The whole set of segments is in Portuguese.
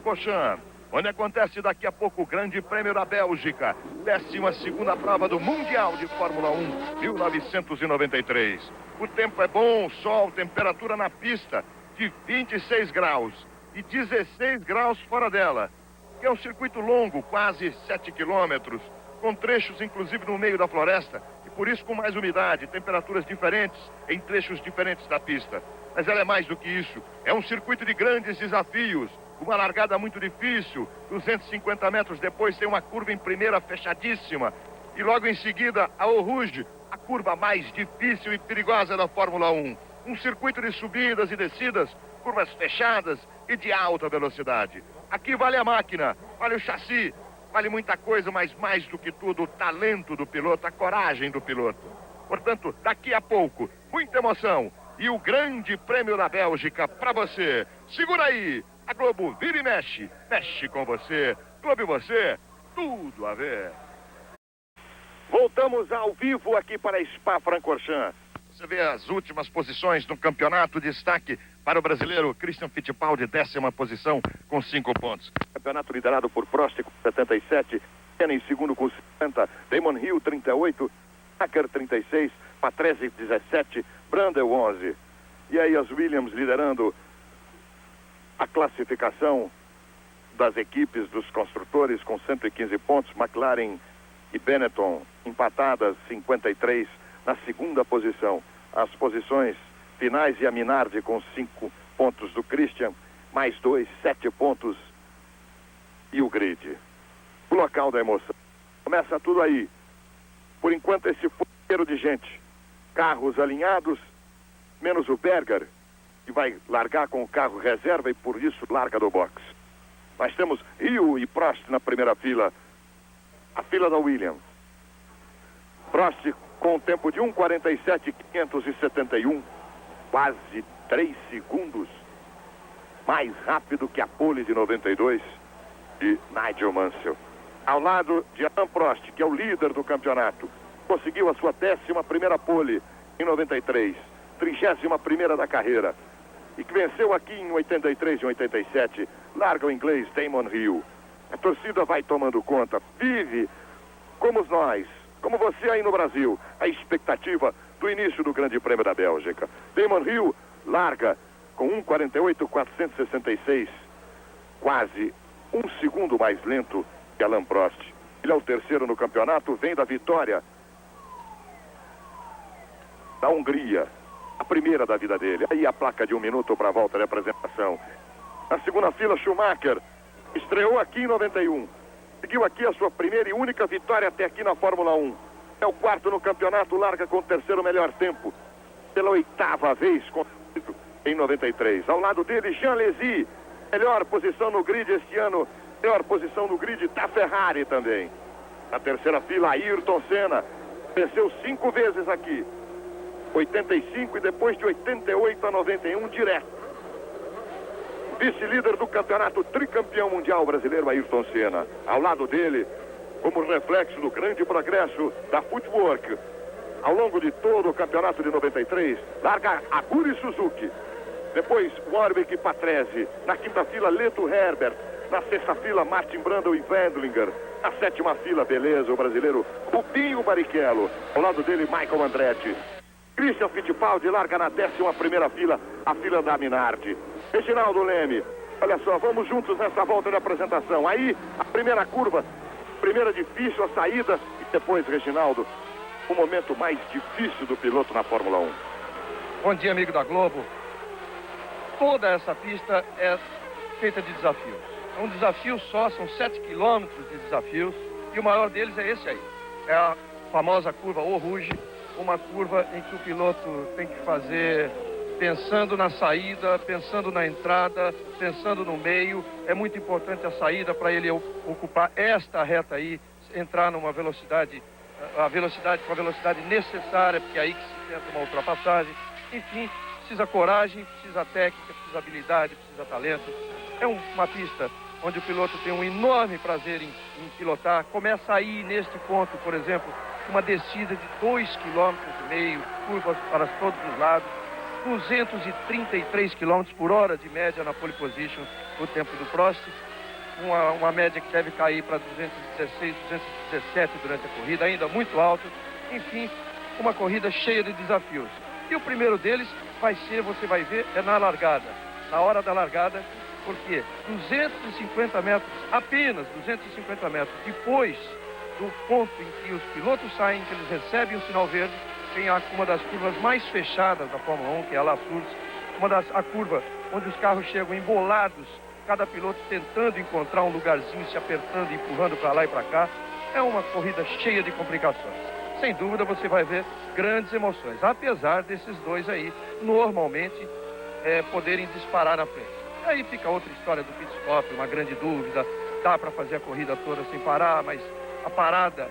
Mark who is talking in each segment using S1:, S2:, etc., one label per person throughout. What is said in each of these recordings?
S1: Spa-Francorchamps, onde acontece daqui a pouco o Grande Prêmio da Bélgica, 12ª prova do Mundial de Fórmula 1, 1993. O tempo é bom, sol, temperatura na pista de 26 graus e 16 graus fora dela. É um circuito longo, quase 7 quilômetros, com trechos inclusive no meio da floresta, e por isso com mais umidade, temperaturas diferentes em trechos diferentes da pista. Mas ela é mais do que isso, é um circuito de grandes desafios, uma largada muito difícil, 250 metros depois tem uma curva em primeira fechadíssima, e logo em seguida a Eau Rouge, a curva mais difícil e perigosa da Fórmula 1. Um circuito de subidas e descidas, curvas fechadas e de alta velocidade. Aqui vale a máquina, vale o chassi, vale muita coisa, mas mais do que tudo, o talento do piloto, a coragem do piloto. Portanto, daqui a pouco, muita emoção e o Grande Prêmio da Bélgica para você. Segura aí, a Globo vira e mexe, mexe com você. Globo e você, tudo a ver. Voltamos ao vivo aqui para Spa-Francorchamps. Você vê as últimas posições no campeonato, destaque para o brasileiro Christian Fittipaldi, 10ª posição com 5 pontos. Campeonato liderado por Prost com 77, Senna em segundo com 50, Damon Hill 38, Schumacher 36, Patrese 17, Brundle 11. E aí as Williams liderando a classificação das equipes dos construtores com 115 pontos, McLaren e Benetton empatadas 53 na segunda posição. As posições finais e a Minardi com 5 pontos do Christian, mais 2, 7 pontos e o grid. O local da emoção. Começa tudo aí. Por enquanto esse fogueiro de gente. Carros alinhados, menos o Berger, que vai largar com o carro reserva e por isso larga do box. Nós temos Hill e Prost na primeira fila. A fila da Williams. Prost com um tempo de 1:47.571, quase 3 segundos mais rápido que a pole de 92 de Nigel Mansell. Ao lado de Alain Prost, que é o líder do campeonato, conseguiu a sua 11ª pole em 93, 31ª da carreira, e que venceu aqui em 83 e 87, larga o inglês Damon Hill. A torcida vai tomando conta, vive como nós, como você aí no Brasil, a expectativa do início do Grande Prêmio da Bélgica. Damon Hill larga com 1:48.466, quase 1 segundo mais lento que Alain Prost. Ele é o terceiro no campeonato, vem da vitória da Hungria, a primeira da vida dele. Aí a placa de 1 minuto para a volta de apresentação. Na segunda fila, Schumacher estreou aqui em 91. Seguiu aqui a sua primeira e única vitória até aqui na Fórmula 1. É o quarto no campeonato, larga com o terceiro melhor tempo. Pela 8ª vez em 93. Ao lado dele, Jean Alesi, melhor posição no grid este ano. Melhor posição no grid da Ferrari também. Na terceira fila, Ayrton Senna. Venceu 5 vezes aqui. 85 e depois de 88 a 91 direto. Vice-líder do campeonato, tricampeão mundial brasileiro Ayrton Senna. Ao lado dele, como reflexo do grande progresso da Footwork, ao longo de todo o campeonato de 93, larga Aguri Suzuki. Depois, Warwick e Patrese. Na quinta fila, Leto Herbert. Na sexta fila, Martin Brundle e Wendlinger. Na sétima fila, beleza, o brasileiro Rubinho Barrichello. Ao lado dele, Michael Andretti. Christian Fittipaldi larga na 11ª fila, a fila da Minardi. Reginaldo Leme, olha só, vamos juntos nessa volta de apresentação. Aí, a primeira curva, primeira difícil, a saída, e depois, Reginaldo, o momento mais difícil do piloto na Fórmula 1.
S2: Bom dia, amigo da Globo. Toda essa pista é feita de desafios. É um desafio só, são 7 quilômetros de desafios, e o maior deles é esse aí. É a famosa curva Eau Rouge, uma curva em que o piloto tem que fazer pensando na saída, pensando na entrada, pensando no meio. É muito importante a saída para ele ocupar esta reta aí, entrar numa velocidade, com a velocidade necessária, porque é aí que se tenta uma ultrapassagem. Enfim, precisa coragem, precisa técnica, precisa habilidade, precisa talento. É uma pista onde o piloto tem um enorme prazer em pilotar. Começa aí, neste ponto, por exemplo, uma descida de 2,5 km, curvas para todos os lados, 233 km por hora de média na pole position, o tempo do Prost. uma média que deve cair para 216, 217 durante a corrida, ainda muito alto. Enfim, uma corrida cheia de desafios. E o primeiro deles vai ser, você vai ver, é na largada. Na hora da largada, porque 250 metros, apenas 250 metros depois do ponto em que os pilotos saem, que eles recebem o sinal verde, tem uma das curvas mais fechadas da Fórmula 1, que é a La Source, a curva onde os carros chegam embolados, cada piloto tentando encontrar um lugarzinho, se apertando, empurrando para lá e para cá. É uma corrida cheia de complicações. Sem dúvida você vai ver grandes emoções, apesar desses dois aí, normalmente, poderem disparar na frente. Aí fica outra história do pit stop, uma grande dúvida, dá para fazer a corrida toda sem parar, mas a parada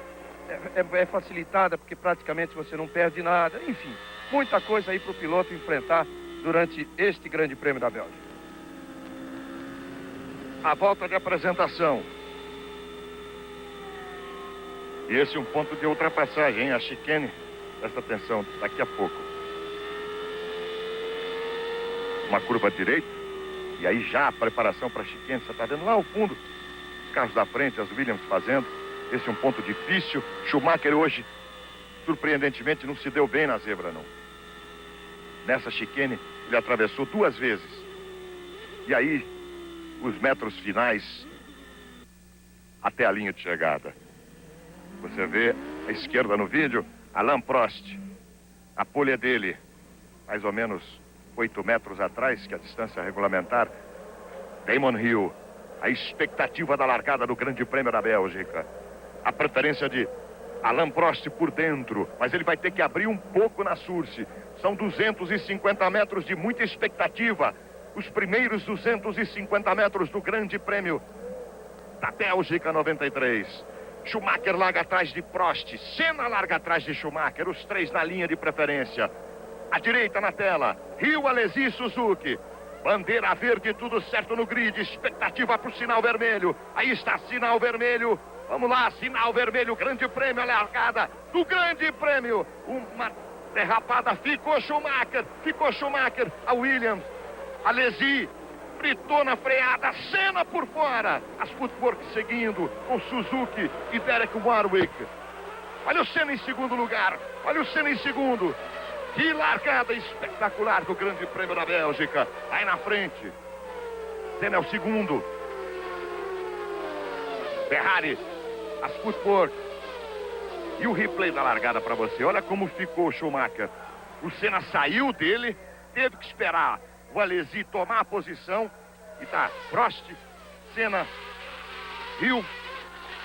S2: é facilitada porque praticamente você não perde nada. Enfim, muita coisa aí para o piloto enfrentar durante este Grande Prêmio da Bélgica.
S1: A volta de apresentação. E esse é um ponto de ultrapassagem, hein? A chicane. Presta atenção, daqui a pouco. Uma curva direita. E aí já a preparação para a chicane. Você está vendo lá ao fundo os carros da frente, as Williams fazendo. Esse é um ponto difícil. Schumacher hoje, surpreendentemente, não se deu bem na zebra, não. Nessa chicane, ele atravessou 2 vezes. E aí, os metros finais até a linha de chegada. Você vê à esquerda no vídeo, Alain Prost. A pole é dele, mais ou menos 8 metros atrás, que é a distância regulamentar. Damon Hill, a expectativa da largada do Grande Prêmio da Bélgica. A preferência de Alain Prost por dentro, mas ele vai ter que abrir um pouco na Source. São 250 metros de muita expectativa. Os primeiros 250 metros do Grande Prêmio da Bélgica 93. Schumacher larga atrás de Prost. Senna larga atrás de Schumacher. Os 3 na linha de preferência. À direita na tela, Hill, Alesi e Suzuki. Bandeira verde, tudo certo no grid. Expectativa para o sinal vermelho. Aí está, sinal vermelho. Vamos lá, sinal vermelho. Grande Prêmio, a largada do Grande Prêmio. Uma derrapada. Ficou Schumacher. A Williams. Alesi fritou na freada, Senna por fora. As Footwork seguindo com Suzuki e Derek Warwick. Olha o Senna em segundo lugar. Olha o Senna em segundo. Que largada espetacular do Grande Prêmio da Bélgica. Aí na frente. Senna é o segundo. Ferrari, as Footwork. E o replay da largada para você. Olha como ficou o Schumacher. O Senna saiu dele, teve que esperar o Alesi tomar a posição. E tá, Prost, Senna, Hill,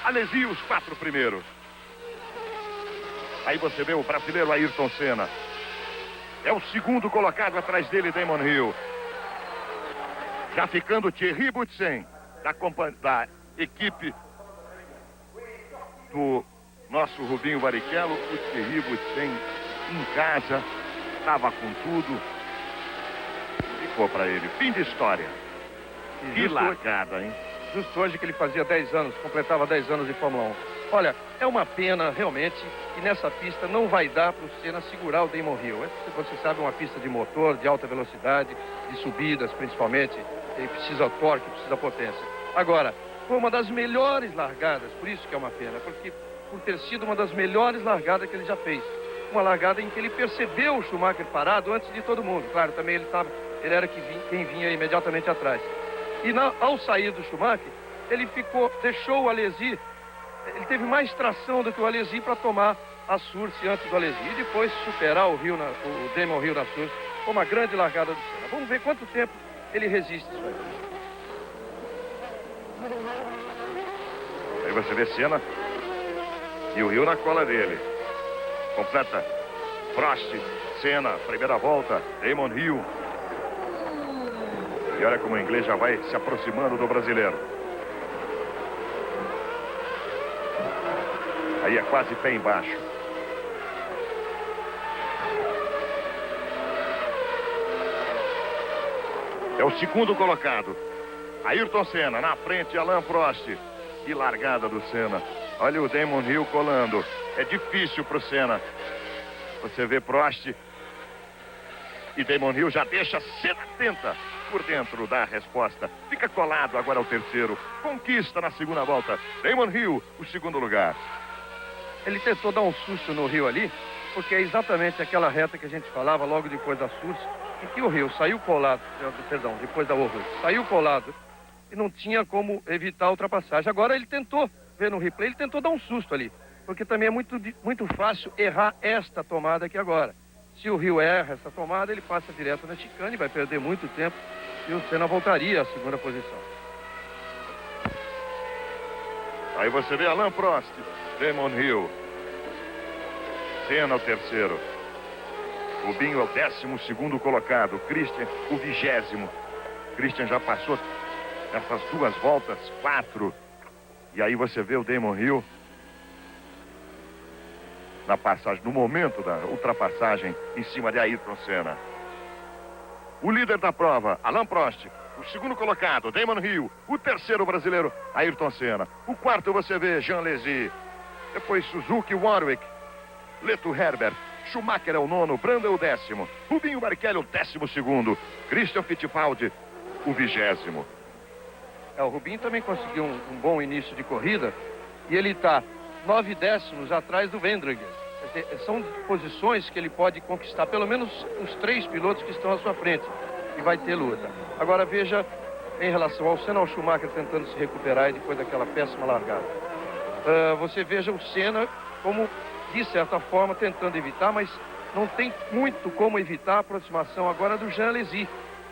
S1: Alesi, os 4 primeiros. Aí você vê o brasileiro Ayrton Senna. É o segundo colocado atrás dele, Damon Hill. Já ficando Thierry Boutsen, da equipe do nosso Rubinho Barrichello. O Thierry Boutsen em casa, estava com tudo. Ficou para ele. Fim de história. Que largada, hein?
S2: Justo hoje que ele fazia 10 anos, completava 10 anos de Fórmula 1. Olha, é uma pena realmente que nessa pista não vai dar para o Senna segurar o Damon Hill. Você sabe, uma pista de motor, de alta velocidade, de subidas principalmente. Ele precisa torque, precisa potência. Agora, foi uma das melhores largadas, por isso que é uma pena, porque por ter sido uma das melhores largadas que ele já fez. Uma largada em que ele percebeu o Schumacher parado antes de todo mundo. Claro, também ele era quem vinha imediatamente atrás. E ao sair do Schumacher, ele deixou o Alesi, ele teve mais tração do que o Alesi para tomar a Source antes do Alesi. E depois superar o Damon Hill na Source. Foi uma grande largada do Senna. Vamos ver quanto tempo ele resiste isso aí.
S1: Aí você vê Senna e o Hill na cola dele. Completa Prost, Senna, primeira volta, Damon Hill. E olha como o inglês já vai se aproximando do brasileiro. Aí é quase pé embaixo. É o segundo colocado. Ayrton Senna, na frente, Alain Prost. Que largada do Senna. Olha o Damon Hill colando. É difícil para o Senna. Você vê Prost e Damon Hill já deixa. Senna tenta por dentro da resposta. Fica colado agora ao terceiro. Conquista na segunda volta. Damon Hill, o segundo lugar.
S2: Ele tentou dar um susto no Hill ali, porque é exatamente aquela reta que a gente falava logo depois da Surse, em que o Hill saiu colado, perdão, depois da Warwick, saiu colado e não tinha como evitar a ultrapassagem. Agora ele tentou, ver no replay, ele tentou dar um susto ali, porque também é muito fácil errar esta tomada aqui agora. Se o Hill erra essa tomada, ele passa direto na chicane, vai perder muito tempo e o Senna voltaria à segunda posição.
S1: Aí você vê Alain Prost, Damon Hill. Senna o terceiro. Rubinho é o 12º colocado. Christian, o 20º. Christian já passou essas 2 voltas, 4. E aí você vê o Damon Hill na passagem, no momento da ultrapassagem em cima de Ayrton Senna. O líder da prova, Alain Prost. O segundo colocado, Damon Hill. O terceiro brasileiro, Ayrton Senna. O quarto você vê, Jean Alesi. Depois Suzuki, Warwick. Leto Herbert. Schumacher é o 9º, Branda é o 10º. Rubinho Barrichello, o 12º. Christian Fittipaldi, o 20º.
S2: O Rubinho também conseguiu um bom início de corrida e ele está 9 décimos atrás do Vendringer. São posições que ele pode conquistar, pelo menos os 3 pilotos que estão à sua frente, e vai ter luta. Agora veja, em relação ao Senna, ao Schumacher tentando se recuperar depois daquela péssima largada. Você veja o Senna como, de certa forma, tentando evitar, mas não tem muito como evitar a aproximação agora do Jean Alesi,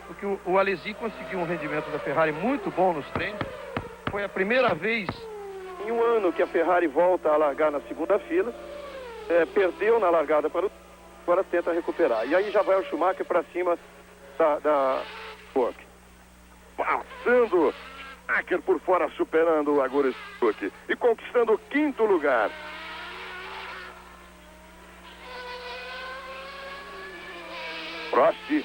S2: porque o Alesi conseguiu um rendimento da Ferrari muito bom nos treinos. Foi a primeira vez em um ano que a Ferrari volta a largar na segunda fila. Perdeu na largada para o... Agora tenta recuperar. E aí já vai o Schumacher para cima da Work.
S1: Passando Schumacher por fora, superando o Agures Work e conquistando o 5º lugar. Prost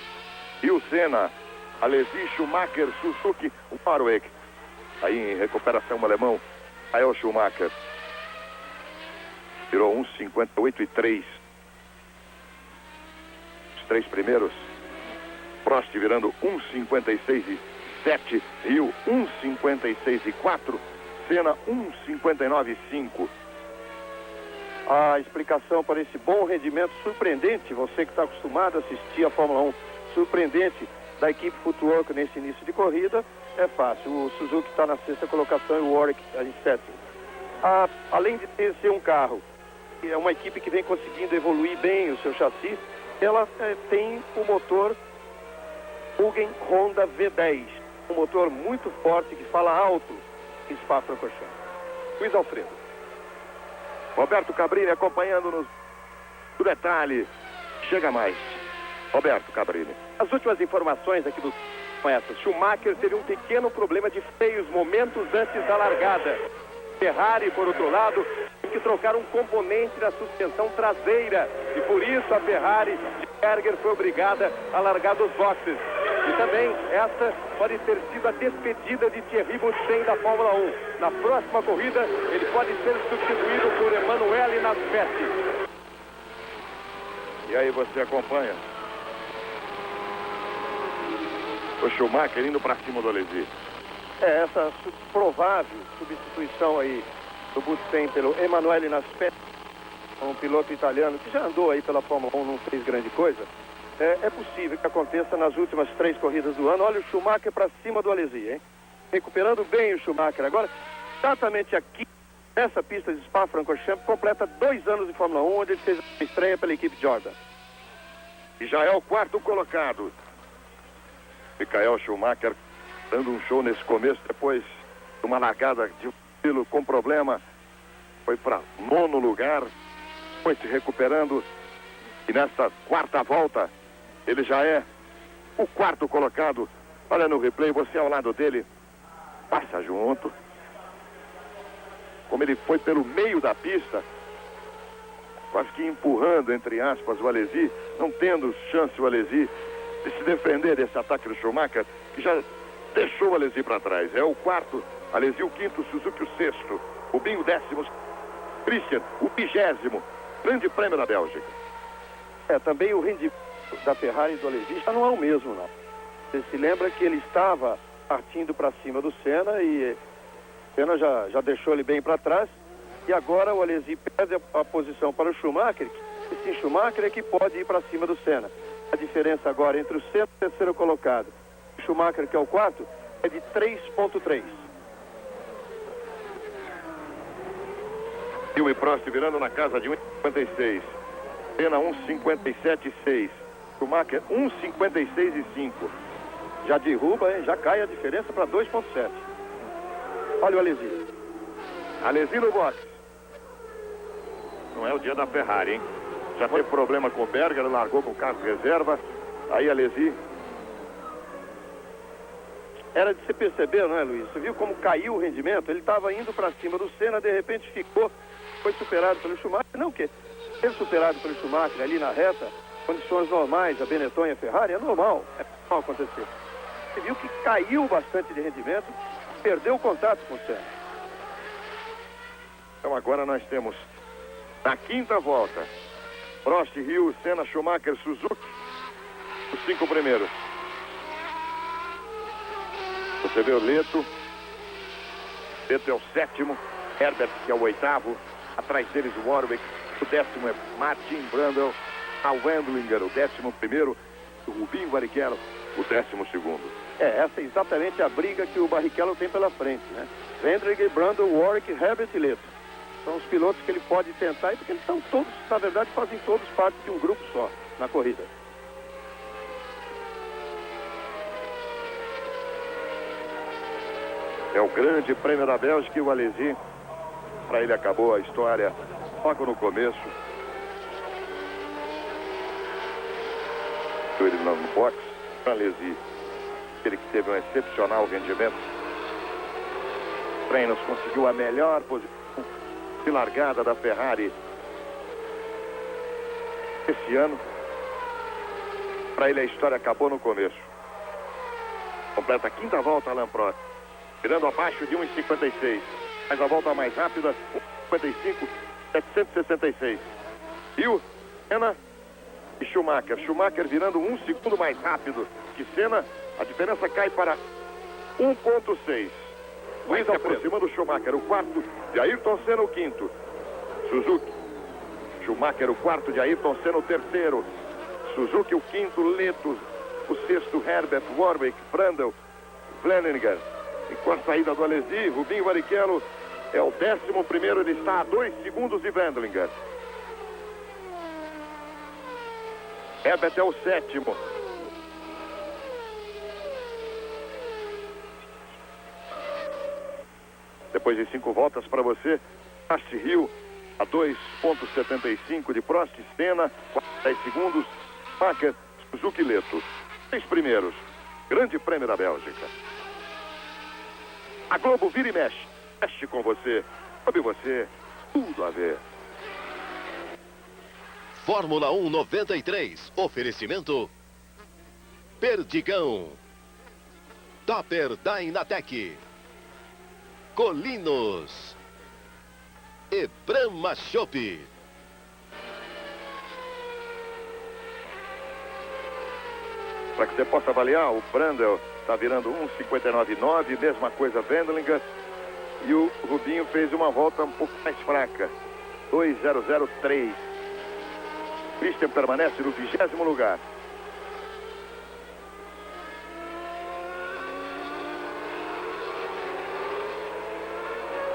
S1: e o Senna. Alesi, Schumacher, Suzuki, Warwick. Aí em recuperação o alemão, Michael Schumacher. Tirou 1,58,3. Os 3 primeiros. Prost virando 1,56,7. Hill 1,56,4. Senna 1,59,5. A explicação para esse bom rendimento surpreendente, você que está acostumado a assistir a Fórmula 1, surpreendente da equipe Footwork nesse início de corrida, é fácil. O Suzuki está na 6ª colocação e o Warwick em 7º. Além de ser um carro, é uma equipe que vem conseguindo evoluir bem o seu chassi, ela tem o motor Mugen Honda V10, um motor muito forte que fala alto em Spa-Francorchamps. Luiz Alfredo. Roberto Cabrini acompanhando-nos do detalhe. Chega mais. Roberto Cabrini.
S3: As últimas informações aqui do são essas. Schumacher teve um pequeno problema de freios momentos antes da largada. Ferrari, por outro lado, tem que trocar um componente da suspensão traseira. E por isso a Ferrari de Berger foi obrigada a largar dos boxes. E também essa pode ter sido a despedida de Thierry Boutsen da Fórmula 1. Na próxima corrida, ele pode ser substituído por Emanuele Naspetti.
S1: E aí você acompanha o Schumacher indo para cima do Alesi.
S3: Essa provável substituição aí do Boutsen pelo Emanuele Naspetti, um piloto italiano que já andou aí pela Fórmula 1, não fez grande coisa. É possível que aconteça nas últimas 3 corridas do ano. Olha o Schumacher para cima do Alesi, hein? Recuperando bem o Schumacher. Agora, exatamente aqui, nessa pista de Spa-Francorchamps, completa 2 anos de Fórmula 1, onde ele fez a estreia pela equipe Jordan.
S1: E já é o 4º colocado. Michael Schumacher dando um show nesse começo, depois de uma largada de estilo com problema, foi para 9º lugar, foi se recuperando, e nesta 4ª volta, ele já é o 4º colocado. Olha no replay, você ao lado dele, passa junto, como ele foi pelo meio da pista, quase que empurrando, entre aspas, o Alesi, não tendo chance o Alesi de se defender desse ataque do Schumacher, que já deixou o Alesi para trás. É o 4º, Alesi o 5º, Suzuki o 6º, Rubinho o 10º, Christian o 20º, Grande Prêmio da Bélgica.
S3: Também o rendimento da Ferrari e do Alesi já não é o mesmo, não. Você se lembra que ele estava partindo para cima do Senna e o Senna já deixou ele bem para trás. E agora o Alesi perde a posição para o Schumacher. Esse Schumacher é que pode ir para cima do Senna. A diferença agora entre o Senna e o terceiro colocado, o Schumacher, que é o quarto, é de 3,3.
S1: E Prost virando na casa de 1,56. Senna 1,57,6. Schumacher 1,56,5.
S3: Já derruba, hein? Já cai a diferença para 2,7. Olha o Alesi.
S1: Alesi no box. Não é o dia da Ferrari, hein? Já teve problema com o Berger, ele largou com o carro de reserva. Aí Alesi.
S3: Era de se perceber, não é, Luiz? Você viu como caiu o rendimento? Ele estava indo para cima do Senna, de repente foi superado pelo Schumacher. Não, que ser superado pelo Schumacher ali na reta, condições normais, a Benetton e a Ferrari, é normal acontecer. Você viu que caiu bastante de rendimento, perdeu o contato com o Senna.
S1: Então agora nós temos na quinta volta Prost, Hill, Senna, Schumacher, Suzuki, os 5 primeiros. Você vê o Leto é o 7º, Herbert, que é o 8º, atrás deles o Warwick, o 10º é Martin Brundle, a Wendlinger, o 11º, o Rubinho Barrichello, o 12º.
S3: Essa é exatamente a briga que o Barrichello tem pela frente, né? Wendlinger, Brundle, Warwick, Herbert e Leto. São os pilotos que ele pode tentar, porque eles são todos, na verdade, fazem todos parte de um grupo só na corrida.
S1: É o grande prêmio da Bélgica e o Alesi, para ele acabou a história logo no começo. Ele no box, o Alesi, ele que teve um excepcional rendimento. Treinos conseguiu a melhor posição de largada da Ferrari esse ano. Para ele a história acabou no começo. Completa a quinta volta, Alain Prost, virando abaixo de 1,56. Mas a volta mais rápida, 1,55,766. E o Senna e Schumacher. Schumacher virando 1 segundo mais rápido que Senna. A diferença cai para 1,6. Vai se aproximando do Schumacher, o quarto de Ayrton Senna, o quinto. Suzuki. Schumacher, o quarto de Ayrton Senna, o terceiro. Suzuki, o quinto. Leto, o sexto. Herbert, Warwick, Brundle, Wendlinger. E com a saída do Alesi, Rubinho Barrichello é o 11º, ele está a 2 segundos de Wendlinger. Herbert é o 7º. Depois de 5 voltas para você, Prost, Hill a 2,75 de Prost, Senna, 10 segundos, Schumacher, Suzuki, Leto. 6 primeiros. Grande prêmio da Bélgica. A Globo vira e mexe. Mexe com você. Sobe você. Tudo a ver.
S4: Fórmula 1 93. Oferecimento Perdigão. Topper Dynatec. Colinos. E Brahma Chopp.
S1: Para que você possa avaliar, o Brundle está virando 1,59,9, mesma coisa Wendlinger. E o Rubinho fez uma volta um pouco mais fraca, 2,003. Christian permanece no 20º lugar.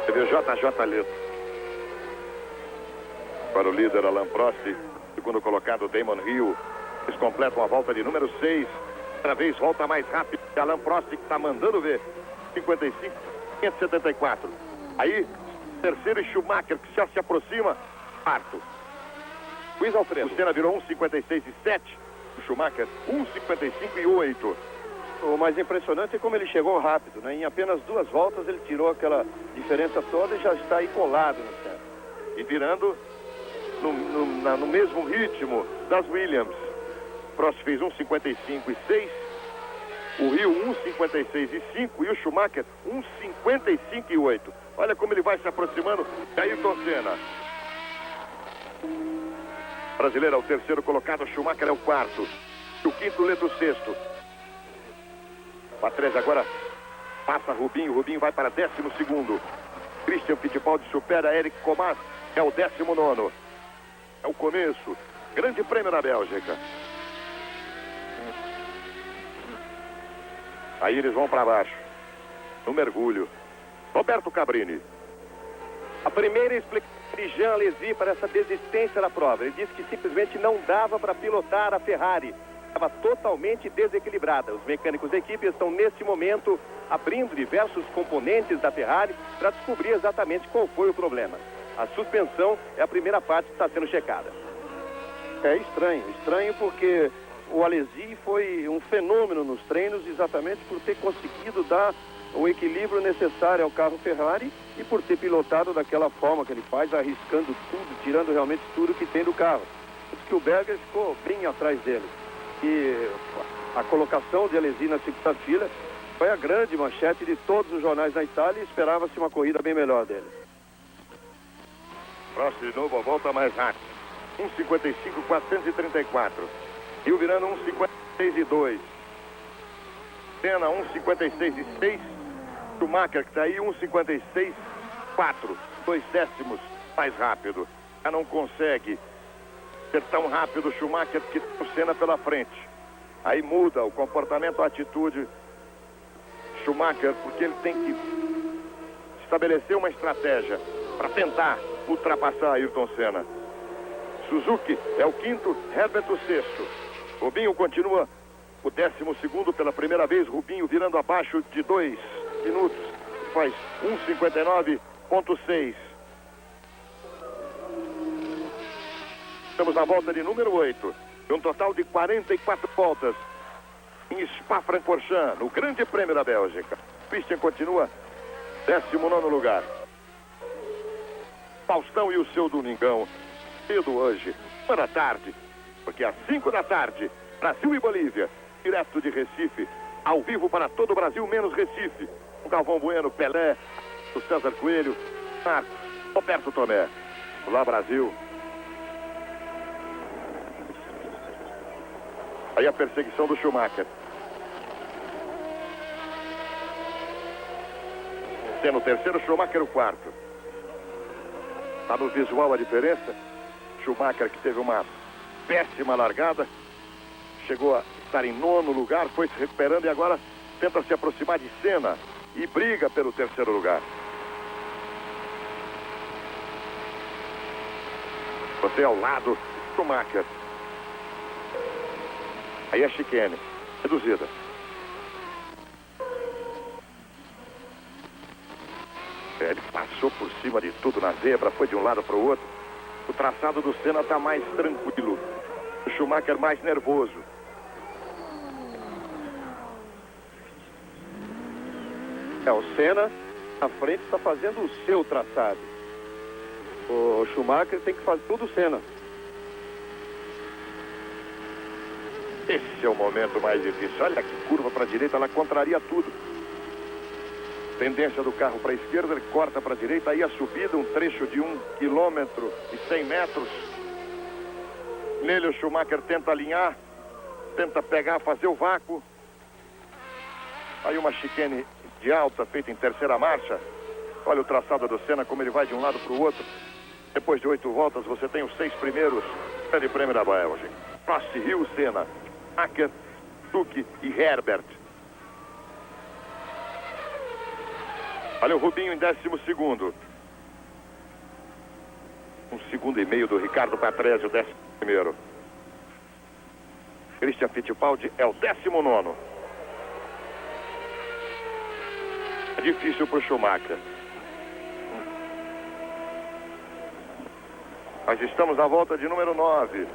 S1: Você vê o JJ Leto. Para o líder Alain Prost, segundo colocado Damon Hill. Eles completam a volta de número 6. Outra vez volta mais rápido que Alain Prost, que está mandando ver. 55,574. Aí, terceiro e Schumacher, que já se aproxima. Quarto.
S3: Luiz Alfredo.
S1: O Senna virou 1,56,7. O Schumacher, 1,55,8.
S3: O mais impressionante é como ele chegou rápido, né? Em apenas 2 voltas ele tirou aquela diferença toda e já está aí colado no Senna.
S1: E virando no mesmo ritmo das Williams. Prost fez 1,55,6. O Hill 1,56,5 e o Schumacher 1,55,8. Olha como ele vai se aproximando de Ayrton Senna. Brasileiro é o terceiro colocado, Schumacher é o quarto. O quinto, Leto, o sexto. Patrese agora passa Rubinho. Rubinho vai para 12º. Christian Fittipaldi supera Eric Comas. É o 19º. É o começo. Grande prêmio na Bélgica. Aí eles vão para baixo. No mergulho. Roberto Cabrini.
S3: A primeira explicação de Jean Alesi para essa desistência da prova. Ele disse que simplesmente não dava para pilotar a Ferrari. Estava totalmente desequilibrada. Os mecânicos da equipe estão, neste momento, abrindo diversos componentes da Ferrari para descobrir exatamente qual foi o problema. A suspensão é a primeira parte que está sendo checada.
S2: É estranho porque o Alesi foi um fenômeno nos treinos exatamente por ter conseguido dar o equilíbrio necessário ao carro Ferrari e por ter pilotado daquela forma que ele faz, arriscando tudo, tirando realmente tudo que tem do carro. Por isso que o Berger ficou bem atrás dele. E a colocação de Alesi na segunda fila foi a grande manchete de todos os jornais da Itália e esperava-se uma corrida bem melhor dele.
S1: Prost de novo, a volta mais rápida. 1:55.434. Rio virando 1:56.2. Senna 1:56.6. Schumacher que está aí 1:56.4. 2 décimos mais rápido. Já não consegue ser tão rápido o Schumacher que tem o Senna pela frente. Aí muda o comportamento, a atitude Schumacher, porque ele tem que estabelecer uma estratégia para tentar ultrapassar Ayrton Senna. Suzuki é o 5º, Herbert o 6º. Rubinho continua o 12º pela primeira vez. Rubinho virando abaixo de 2 minutos. Faz 1:59.6. Estamos na volta de número 8. De um total de 44 voltas em Spa-Francorchamps, no Grande Prêmio da Bélgica. Christian continua 19º lugar. Faustão e o seu Domingão. Cedo hoje, 1 da tarde, porque às 5 da tarde, Brasil e Bolívia, direto de Recife, ao vivo para todo o Brasil, menos Recife. O Galvão Bueno, Pelé, o César Coelho, Marcos, Roberto Tomé. Olá, Brasil. Aí a perseguição do Schumacher. Sendo o 3º, Schumacher o 4º. Está no visual a diferença. Schumacher, que teve uma péssima largada, chegou a estar em 9º lugar, foi se recuperando e agora tenta se aproximar de Senna e briga pelo 3º lugar. Você ao lado, Schumacher. Aí a chicane, reduzida. Ele passou por cima de tudo na zebra, foi de um lado para o outro. O traçado do Senna está mais tranquilo. O Schumacher mais nervoso.
S2: O Senna, à frente, está fazendo o seu traçado. O Schumacher tem que fazer tudo o Senna.
S1: Esse é o momento mais difícil. Olha que curva para a direita, ela contraria tudo. Tendência do carro para a esquerda, ele corta para a direita, aí a subida, um trecho de 1,1 km. Nele o Schumacher tenta alinhar, tenta pegar, fazer o vácuo. Aí uma chicane de alta feita em 3ª marcha. Olha o traçado do Senna, como ele vai de um lado para o outro. Depois de 8 voltas, você tem os 6 primeiros Grande Prêmio da Bélgica. Prost, Hill, Senna, Acker, Duque e Herbert. Olha o Rubinho em 12º. 1,5 segundos do Ricardo Patrese, o 11º. Christian Fittipaldi é o 19º. É difícil para o Schumacher. Mas estamos na volta de número 9.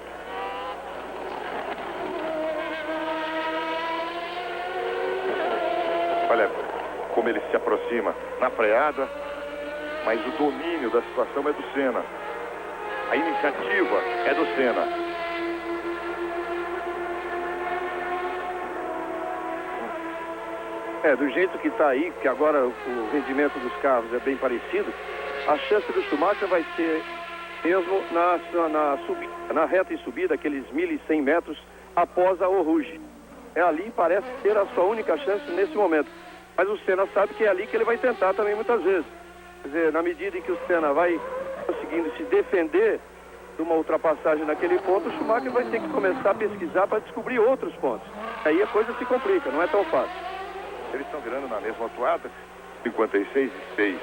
S1: Olha como ele se aproxima na freada, mas o domínio da situação é do Senna. A iniciativa é do Senna.
S2: Do jeito que está aí, que agora o rendimento dos carros é bem parecido, a chance do Schumacher vai ser mesmo na reta e subida, aqueles 1.100 metros após a Eau Rouge.
S3: ali, parece ser a sua única chance nesse momento. Mas o Senna sabe que é ali que ele vai tentar também muitas vezes. Quer dizer, na medida em que o Senna vai conseguindo se defender de uma ultrapassagem naquele ponto, o Schumacher vai ter que começar a pesquisar para descobrir outros pontos. Aí a coisa se complica, não é tão fácil.
S1: Eles estão virando na mesma atuada, 56,6.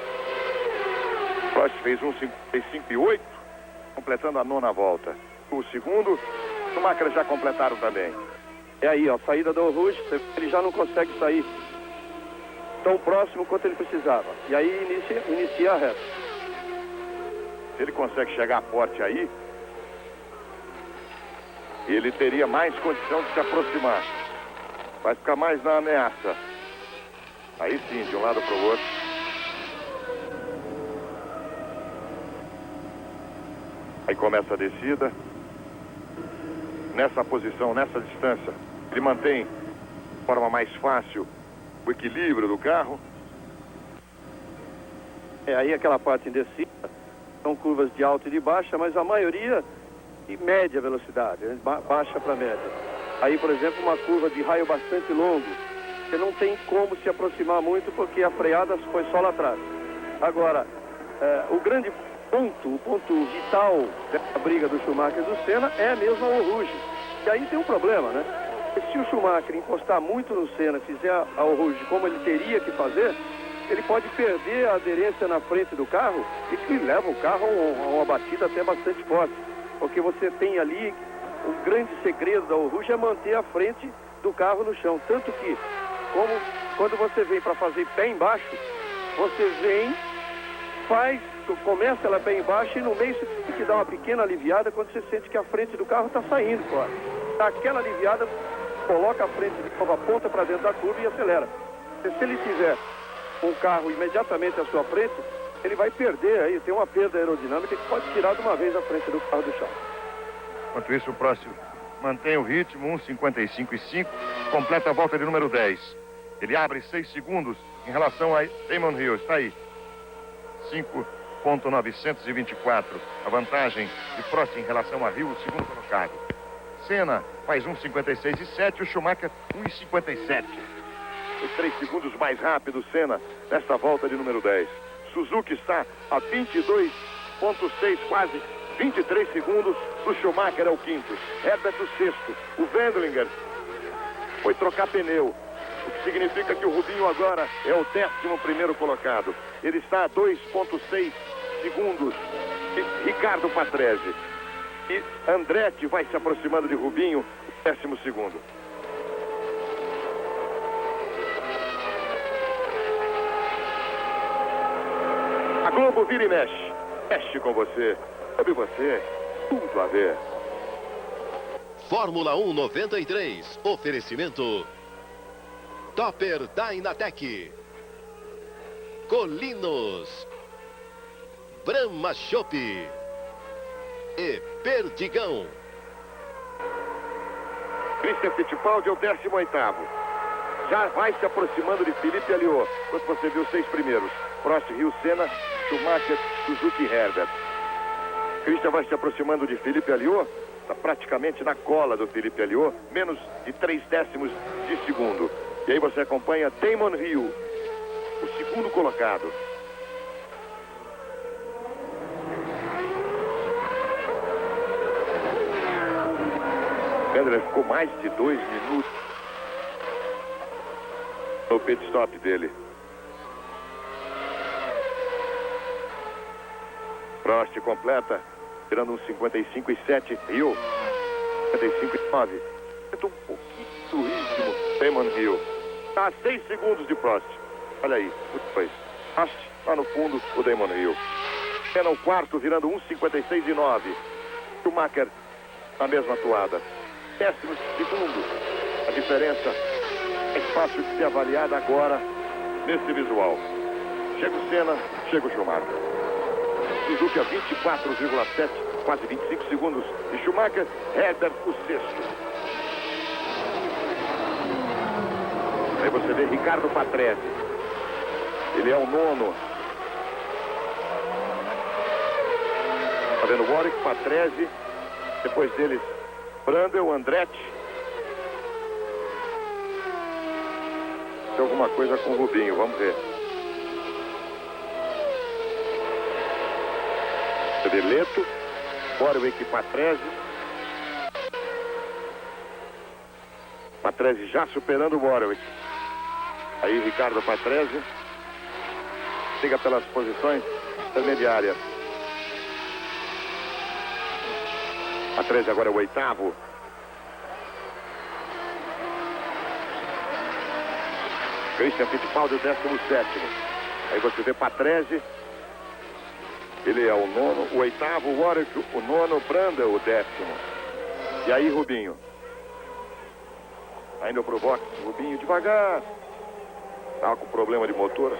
S1: Prost fez 1,55,8, completando a 9ª volta. O segundo, Schumacher já completaram também.
S3: É aí, ó, a saída do Rouge, ele já não consegue sair tão próximo quanto ele precisava. E aí inicia a reta.
S1: Se ele consegue chegar forte aí, ele teria mais condição de se aproximar. Vai ficar mais na ameaça. Aí sim, de um lado para o outro. Aí começa a descida. Nessa posição, nessa distância, ele mantém de forma mais fácil o equilíbrio do carro.
S3: É aí aquela parte em descida, são curvas de alta e de baixa, mas a maioria de média velocidade, baixa para média. Aí, por exemplo, uma curva de raio bastante longo, você não tem como se aproximar muito porque a freada foi só lá atrás. Agora, o grande ponto, o ponto vital dessa briga do Schumacher e do Senna é mesmo o Rouge. E aí tem um problema, né? Se o Schumacher encostar muito no Senna, fizer ao Rouge como ele teria que fazer, ele pode perder a aderência na frente do carro e que leva o carro a uma batida até bastante forte. Porque você tem ali, o grande segredo da Rouge é manter a frente do carro no chão. Tanto que, como quando você vem para fazer pé embaixo, você vem, começa ela pé embaixo e no meio você tem que dar uma pequena aliviada quando você sente que a frente do carro está saindo fora. Dá aquela aliviada, coloca a frente de novo, aponta para dentro da curva e acelera. Se ele tiver um carro imediatamente à sua frente, ele vai perder aí, tem uma perda aerodinâmica que pode tirar de uma vez a frente do carro do chão.
S1: Enquanto isso, o próximo mantém o ritmo, 1,55,5, completa a volta de número 10. Ele abre 6 segundos em relação a Damon Hill, está aí. 5,924, a vantagem de Prost em relação a Hill, o segundo colocado. Senna faz 1,56,7, o Schumacher 1,57. Os 3 segundos mais rápidos, Senna, nesta volta de número 10. Suzuki está a 22,6, quase 23 segundos. O Schumacher é o quinto. Herbert o sexto. O Wendlinger foi trocar pneu, o que significa que o Rubinho agora é o 11º colocado. Ele está a 2,6 segundos de Ricardo Patrese. E Andretti vai se aproximando de Rubinho, 12º. A Globo vira e mexe. Mexe com você. Sobre você, tudo a ver.
S4: Fórmula 1 93. Oferecimento Topper Dynatec, Colinos, Brahma Chopp e Perdigão.
S1: Christian Fittipaldi é o 18º. Já vai se aproximando de Felipe Alliot. Quando você viu os 6 primeiros. Prost, Hill, Senna, Schumacher, Suzuki e Herbert. Christian vai se aproximando de Felipe Alliot. Está praticamente na cola do Felipe Alliot. Menos de 3 décimos de segundo. E aí você acompanha Damon Hill, o segundo colocado. Pedro ficou mais de 2 minutos no pit stop dele. Prost completa, tirando um 55,7. Hill, 55,9. Um pouquinho do ritmo, Damon Hill. Está a 6 segundos de Prost. Olha aí, o 2. Prost lá no fundo, o Damon Hill. Senna o quarto, virando 1,56,9. Schumacher na mesma atuada. 12º. A diferença é fácil de ser avaliada agora nesse visual. Chega o Senna, chega o Schumacher. Suzuki a 24,7, quase 25 segundos. E Schumacher, Herbert o sexto. Aí você vê Ricardo Patrese. Ele é o 9º. Tá vendo Warwick, Patrese. Depois deles, Brundle, Andretti.
S3: acontecer alguma coisa com o Rubinho, vamos ver. Leto, Warwick e Patrese. Patrese já superando o Warwick. Aí Ricardo Patrese siga pelas posições intermediárias. Patrese agora é o oitavo. Christian Fittipaldi, o 17º. Aí você vê Patrese. Ele é o nono, o oitavo, o Warwick, o nono, Brandel, o 10º. E aí Rubinho. Ainda pro box, Rubinho devagar. Estava com problema de motor.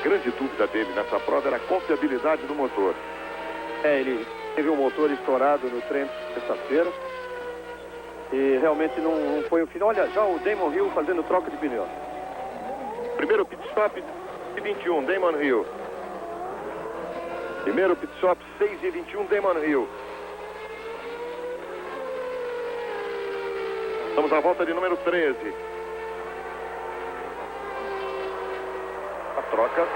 S3: Grande dúvida dele nessa prova era a confiabilidade do motor. Ele teve um motor estourado no treino de sexta-feira. E realmente não foi o final. Olha, já o Damon Hill fazendo troca de pneu. Primeiro pit stop de 21, Damon Hill. Primeiro pit stop 6:21, Damon Hill. Estamos à volta de número 13. A troca.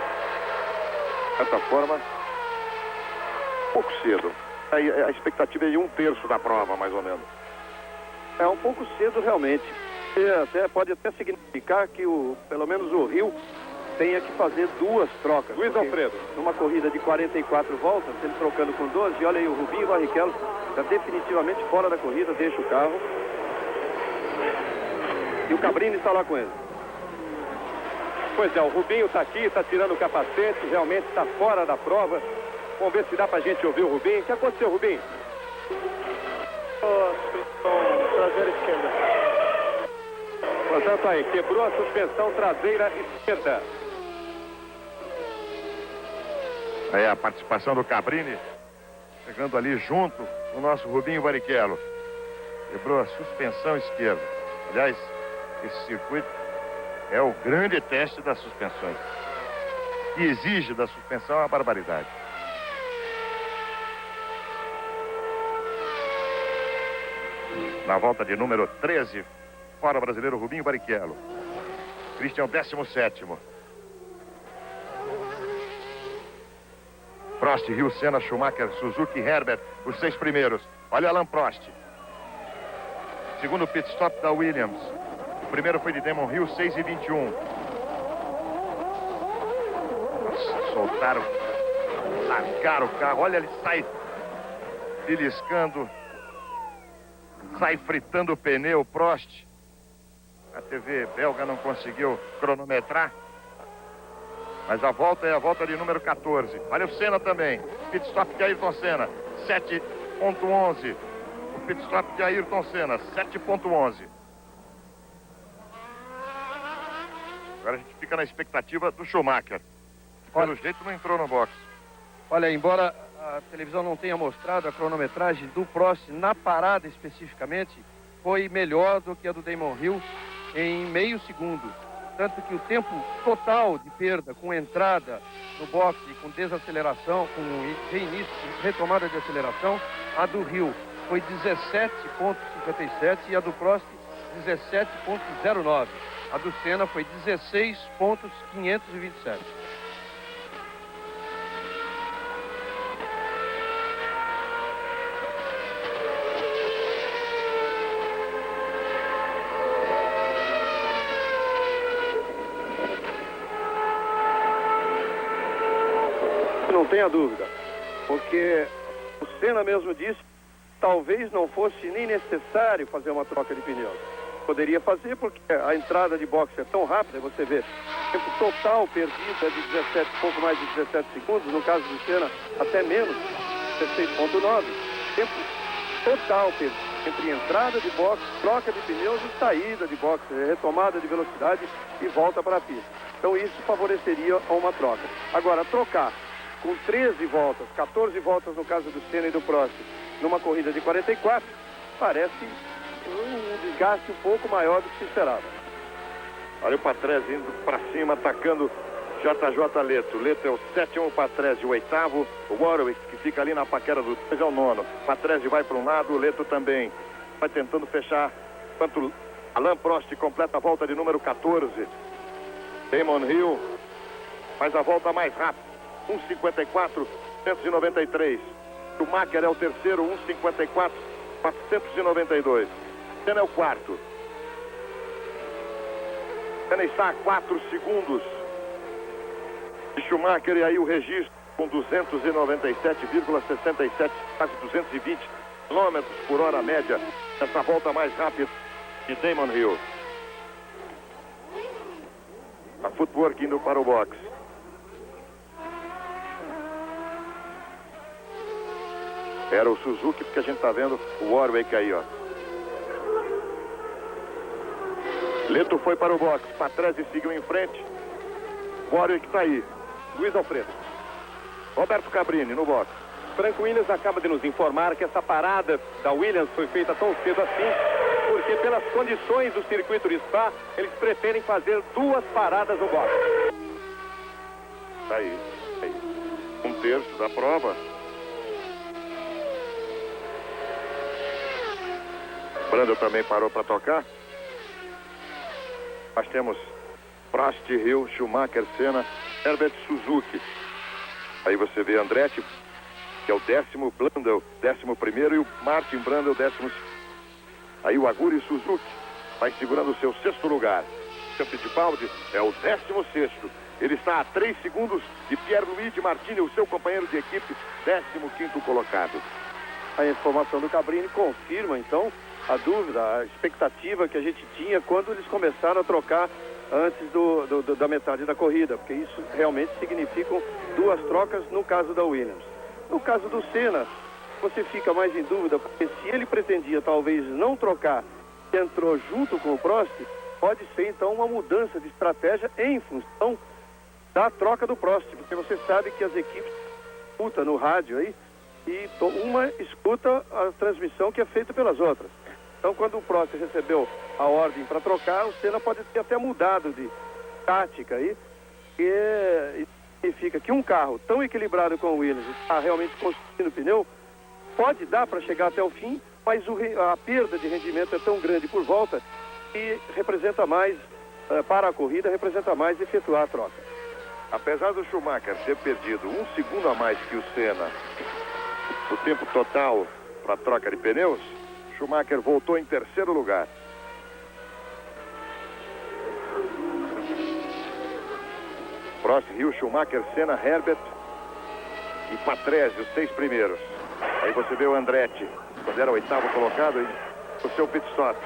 S3: Dessa forma, um pouco cedo. A expectativa é de 1/3 da prova, mais ou menos. É um pouco cedo realmente. Pode até significar que pelo menos o Rio tenha que fazer 2 trocas. Luiz Alfredo. Numa corrida de 44 voltas, ele trocando com 12, e olha aí, o Rubinho Barrichello está definitivamente fora da corrida, deixa o carro. E o Cabrini está lá com ele. Pois é, o Rubinho está aqui, está tirando o capacete, realmente está fora da prova. Vamos ver se dá pra gente ouvir o Rubinho. O que aconteceu, Rubinho? Traseira esquerda. Portanto aí, quebrou a suspensão traseira esquerda.
S1: Aí a participação do Cabrini, chegando ali junto com o nosso Rubinho Barrichello. Quebrou a suspensão esquerda. Aliás, esse circuito é o grande teste das suspensões. O que exige da suspensão é uma barbaridade. Na volta de número 13, fora brasileiro Rubinho Barrichello. Christian, 17º. Prost, Hill, Senna, Schumacher, Suzuki, Herbert, os 6 primeiros. Olha Alain Prost. Segundo pit stop da Williams. O primeiro foi de Damon Hill, 6:21. Soltaram, largaram o carro. Olha, ele sai beliscando, sai fritando o pneu, Prost. A TV belga não conseguiu cronometrar. Mas a volta é a volta de número 14. Olha o Senna também. Pit stop de Ayrton Senna, 7:11. O pit stop de Ayrton Senna, 7:11. Agora a gente fica na expectativa do Schumacher, que pelo jeito não entrou no box.
S2: Olha, embora a televisão não tenha mostrado a cronometragem do Prost na parada especificamente, foi melhor do que a do Damon Hill em meio segundo. Tanto que o tempo total de perda com entrada no boxe, com desaceleração, com reinício, retomada de aceleração, a do Hill foi 17,57 e a do Prost 17,09. A do Senna foi 16,527.
S3: Não tenha dúvida, porque o Senna mesmo disse que talvez não fosse nem necessário fazer uma troca de pneus. Poderia fazer porque a entrada de boxe é tão rápida, você vê, o tempo total perdido é de 17, pouco mais de 17 segundos, no caso do Senna até menos, 16,9. Tempo total perdido entre entrada de boxe, troca de pneus e saída de boxe, retomada de velocidade e volta para a pista. Então isso favoreceria uma troca. Agora, trocar com 13 voltas, 14 voltas no caso do Senna e do Prost, numa corrida de 44, parece um desgaste um pouco maior do que se esperava. Olha o Patrese indo para cima, atacando JJ Leto. Leto é o 7º, Patrese o 8º, o Warwick, que fica ali na paquera do 3, é o 9º. Patrese vai para um lado, o Leto também. Vai tentando fechar, enquanto Alain Prost completa a volta de número 14.
S1: Damon Hill faz a volta mais rápida, 1:54,493. Schumacher é o terceiro, 1:54,492. Senna é o quarto. Senna está a 4 segundos de Schumacher, e aí o registro com 297,67, quase 220 km por hora média, essa volta mais rápida de Damon Hill. A footwork indo para o box. Era o Suzuki, porque a gente está vendo o Warwick aí, ó. Leto foi para o box, Patrese seguiu em frente. Warwick está aí. Luiz Alfredo. Roberto Cabrini no box.
S3: Franco Williams acaba de nos informar que essa parada da Williams foi feita tão cedo assim, porque pelas condições do circuito de Spa, eles pretendem fazer 2 paradas no box.
S1: Tá aí. Um terço da prova. Brandel também parou para tocar. Nós temos Prost, Hill, Schumacher, Senna, Herbert, Suzuki. Aí você vê Andretti, que é o 10º, Blundell, 11º, e o Martin Brundle, 12º. Aí o Aguri Suzuki vai segurando o seu 6º lugar. O Fittipaldi é o 16º. Ele está a 3 segundos de Pierluigi Martini, o seu companheiro de equipe, 15º colocado.
S2: A informação do Cabrini confirma, então, a dúvida, a expectativa que a gente tinha quando eles começaram a trocar antes da metade da corrida, porque isso realmente significam 2 trocas no caso da Williams. No caso do Senna, você fica mais em dúvida, porque se ele pretendia talvez não trocar, entrou junto com o Prost, pode ser então uma mudança de estratégia em função da troca do Prost, porque você sabe que as equipes escutam no rádio aí, e uma escuta a transmissão que é feita pelas outras. Então, quando o Prost recebeu a ordem para trocar, o Senna pode ter até mudado de tática aí, e significa que um carro tão equilibrado como o Williams está realmente construindo pneu, pode dar para chegar até o fim, mas a perda de rendimento é tão grande por volta que representa mais, para a corrida, representa mais efetuar a troca.
S1: Apesar do Schumacher ter perdido 1 segundo a mais que o Senna, o tempo total para a troca de pneus, Schumacher voltou em 3º lugar. Prost, Hill, Schumacher, Senna, Herbert e Patrese, os 6 primeiros. Aí você vê o Andretti, quando era o 8º colocado, e o seu pit stop.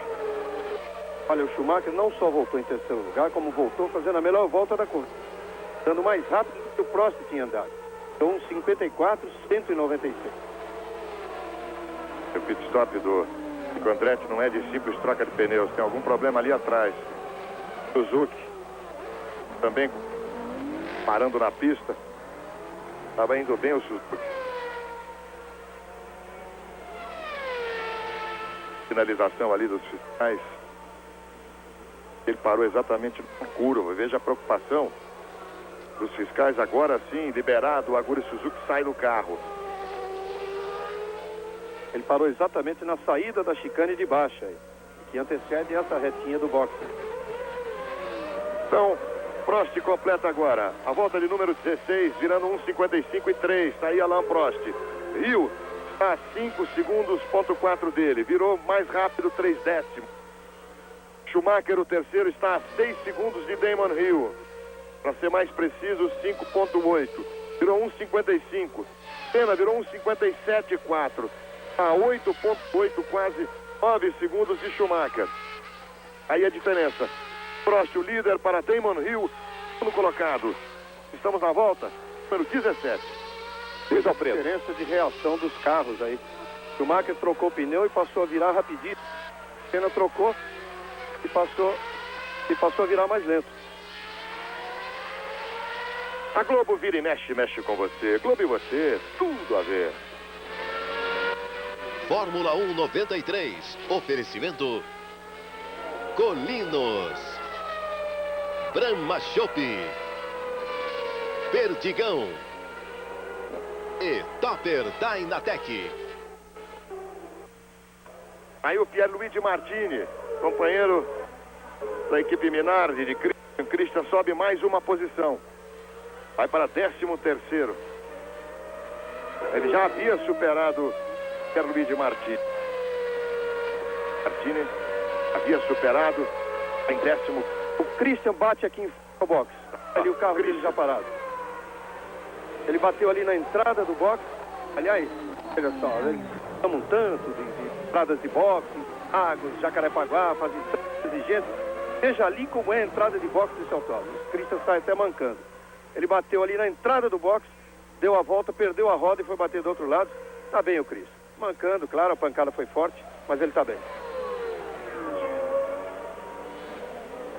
S2: Olha, o Schumacher não só voltou em 3º lugar, como voltou fazendo a melhor volta da corrida, dando mais rápido do que o Prost tinha andado. Então, 54,196.
S1: O pit stop do Andretti não é de simples troca de pneus, tem algum problema ali atrás. Suzuki também parando na pista. Estava indo bem o Suzuki. Finalização ali dos fiscais. Ele parou exatamente na curva. Veja a preocupação dos fiscais. Agora sim, liberado, o Aguri Suzuki sai do carro.
S2: Ele parou exatamente na saída da chicane de baixa, que antecede essa retinha do boxe.
S1: Então, Prost completa agora a volta de número 16, virando 1:55,3. Está aí Alain Prost. Hill está a 5 segundos, ponto 4 dele. Virou mais rápido, 3 décimos. Schumacher, o terceiro, está a 6 segundos de Damon Hill. Para ser mais preciso, 5,8. Virou 1:55. Senna virou 1:57,4. A 8,8, quase 9 segundos de Schumacher. Aí a diferença. Prost, o líder, para Damon Hill, no colocado. Estamos na volta, número 17.
S2: Veja a diferença de reação dos carros aí. Schumacher trocou o pneu e passou a virar rapidinho. Senna trocou e passou a virar mais lento.
S1: A Globo vira e mexe, mexe com você. Globo e você, tudo a ver.
S4: Fórmula 1 93. Oferecimento Colinos, Brahma Chopp, Perdigão e Topper Dynatec.
S1: Aí o Pierluigi Martini, companheiro da equipe Minardi de Cristo. O Christian sobe mais uma posição. Vai para 13º. Ele já havia superado Pierluigi Martini. Martini havia superado em 10º.
S3: O Christian bate aqui no box. Ali o carro dele já parado. Ele bateu ali na entrada do box. Aliás, olha só, eles chamam tanto de entradas de boxe, Águas, Jacarepaguá, fazem tantas exigências. Veja ali como é a entrada de boxe desse autódromo. O Christian sai até mancando. Ele bateu ali na entrada do box, deu a volta, perdeu a roda e foi bater do outro lado. Tá bem o Christian. Mancando, claro, a pancada foi forte, mas ele tá bem.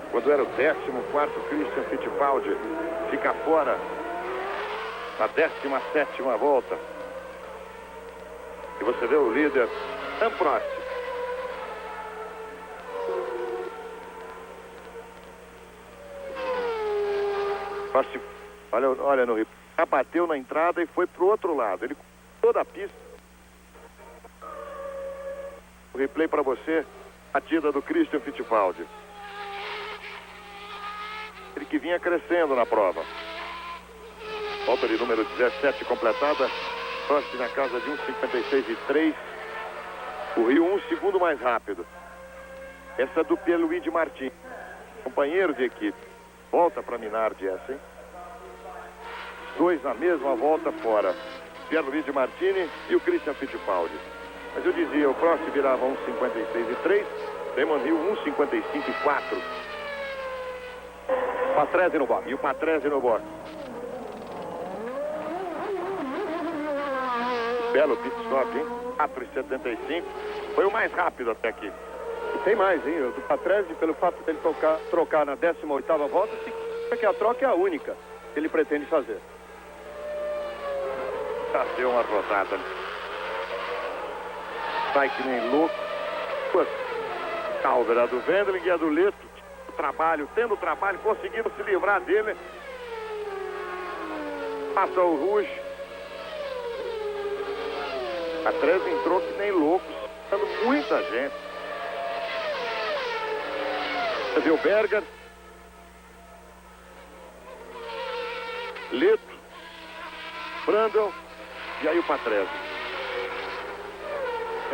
S1: Quando era o 14º, Christian Fittipaldi fica fora na 17ª volta. E você vê o líder, Sam Prost. Prost, olha no replay. Já bateu na entrada e foi pro outro lado. Ele toda a pista. O replay para você, a batida do Christian Fittipaldi. Ele que vinha crescendo na prova. Volta de número 17 completada. Prost na casa de 1,56,3. O Rio 1 segundo mais rápido. Essa é do Pierluigi Martini, companheiro de equipe. Volta para Minardi essa, hein? Dois na mesma volta fora. Pierluigi Martini e o Christian Fittipaldi. Mas eu dizia, o Prost virava 1,56,3. Damon Hill 1,55,4.
S3: Patrese no box.
S1: E o Patrese no box. Belo pit stop, hein? 4,75. Foi o mais rápido até aqui.
S3: E tem mais, hein? O do Patrese, pelo fato dele trocar na 18ª volta, significa que a troca é a única que ele pretende fazer.
S1: Já deu uma rodada. Sai que nem louco. Calver, a do Wendling e a do Leto. Tendo trabalho, conseguiram se livrar dele. Passa o Rouge. A 13 entrou que nem louco, dando muita gente. Você vê o Berger, Leto, Brandel e aí o Patrese.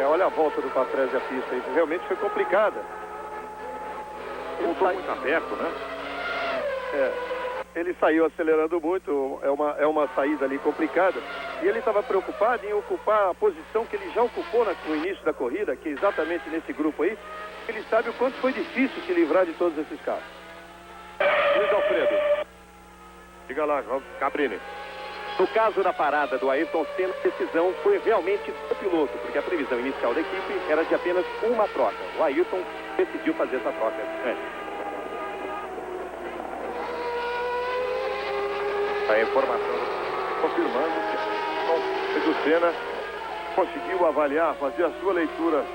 S3: Olha a volta do Patrese à pista aí, realmente foi complicada.
S1: Voltou muito aberto, né?
S3: Ele saiu acelerando muito, é uma saída ali complicada. E ele estava preocupado em ocupar a posição que ele já ocupou no início da corrida, que é exatamente nesse grupo aí. Ele sabe o quanto foi difícil se livrar de todos esses carros.
S1: Luiz Alfredo. Diga lá, Cabrini.
S3: No caso da parada do Ayrton Senna, a decisão foi realmente do piloto, porque a previsão inicial da equipe era de apenas uma troca. O Ayrton decidiu fazer essa troca.
S1: A informação confirmando que o Senna conseguiu avaliar, fazer a sua leitura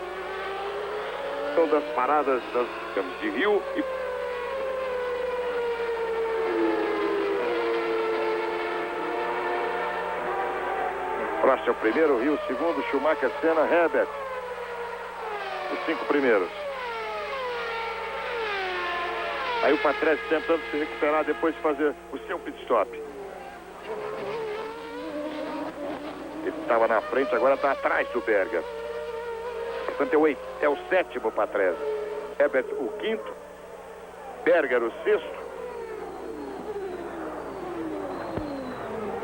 S1: das paradas de Rio e Prost é o primeiro, Rio o segundo, Schumacher, Senna, Herbert os 5 primeiros. Aí o Patrese tentando se recuperar depois de fazer o seu pit stop. Ele estava na frente, agora está atrás do Berger. Portanto é o 7º Patrese. Herbert o 5º, Berger o 6º.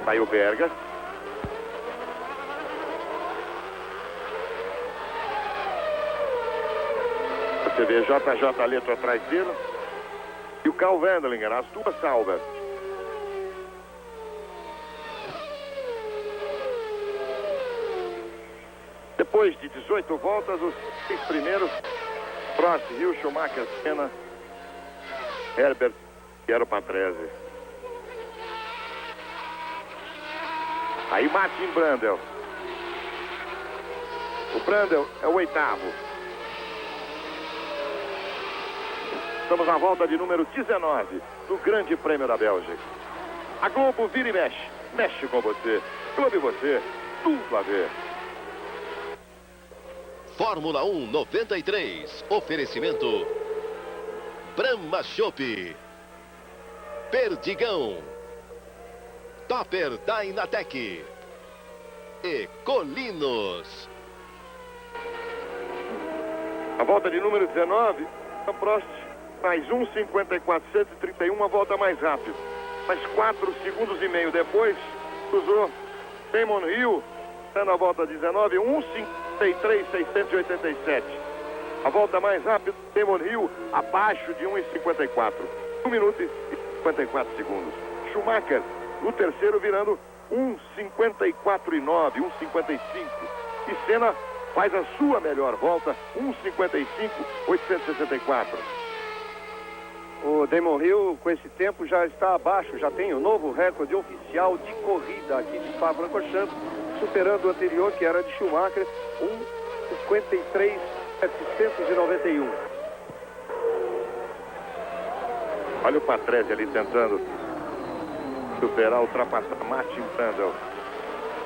S1: Aí o Berger. Você vê JJ Leto atrás dele. E o Carl Wendlinger, as duas Sauber. Depois de 18 voltas, os 6 primeiros, Prost, Hill, Schumacher, Senna, Herbert e era o Patrese. Aí Martin Brundle. O Brundle é o 8º. Estamos na volta de número 19 do Grande Prêmio da Bélgica. A Globo vira e mexe. Mexe com você. Clube você. Tudo a ver.
S4: Fórmula 1 93. Oferecimento Brahma Chopp. Perdigão. Topper da Inatec. E Colinos.
S1: A volta de número 19, Prost, mais 1,54,131, a volta mais rápida. Mais 4 segundos e meio depois, cruzou Damon Hill, dando a volta 19, 1,53,687. A volta mais rápida, Damon Hill, abaixo de 1,54. 1 minuto e 54 segundos. Schumacher, o terceiro, virando 1,54,9, 1,55. E Senna faz a sua melhor volta, 1,55,864.
S3: O Damon Hill, com esse tempo, já está abaixo, já tem o novo recorde oficial de corrida aqui de Spa-Francorchamps, superando o anterior, que era de Schumacher, 1,53,791.
S1: Olha o Patrese ali tentando superar, ultrapassar Martin Brundle.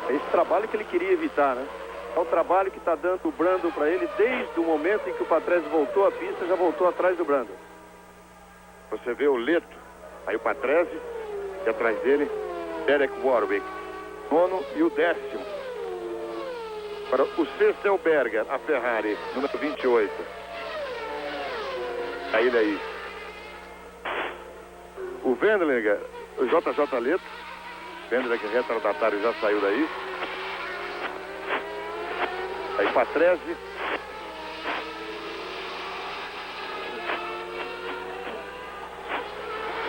S3: É esse trabalho que ele queria evitar, né? É o trabalho que está dando o Brundle para ele desde o momento em que o Patrese voltou à pista, já voltou atrás do Brundle.
S1: Você vê o Leto, aí o Patrese, e atrás dele, Derek Warwick, nono e o 10º. Para o sexto é o Berger, a Ferrari, número 28. Aí daí. O Wendlinger, o JJ Leto, Wendlinger retardatário, já saiu daí. Aí Patrese.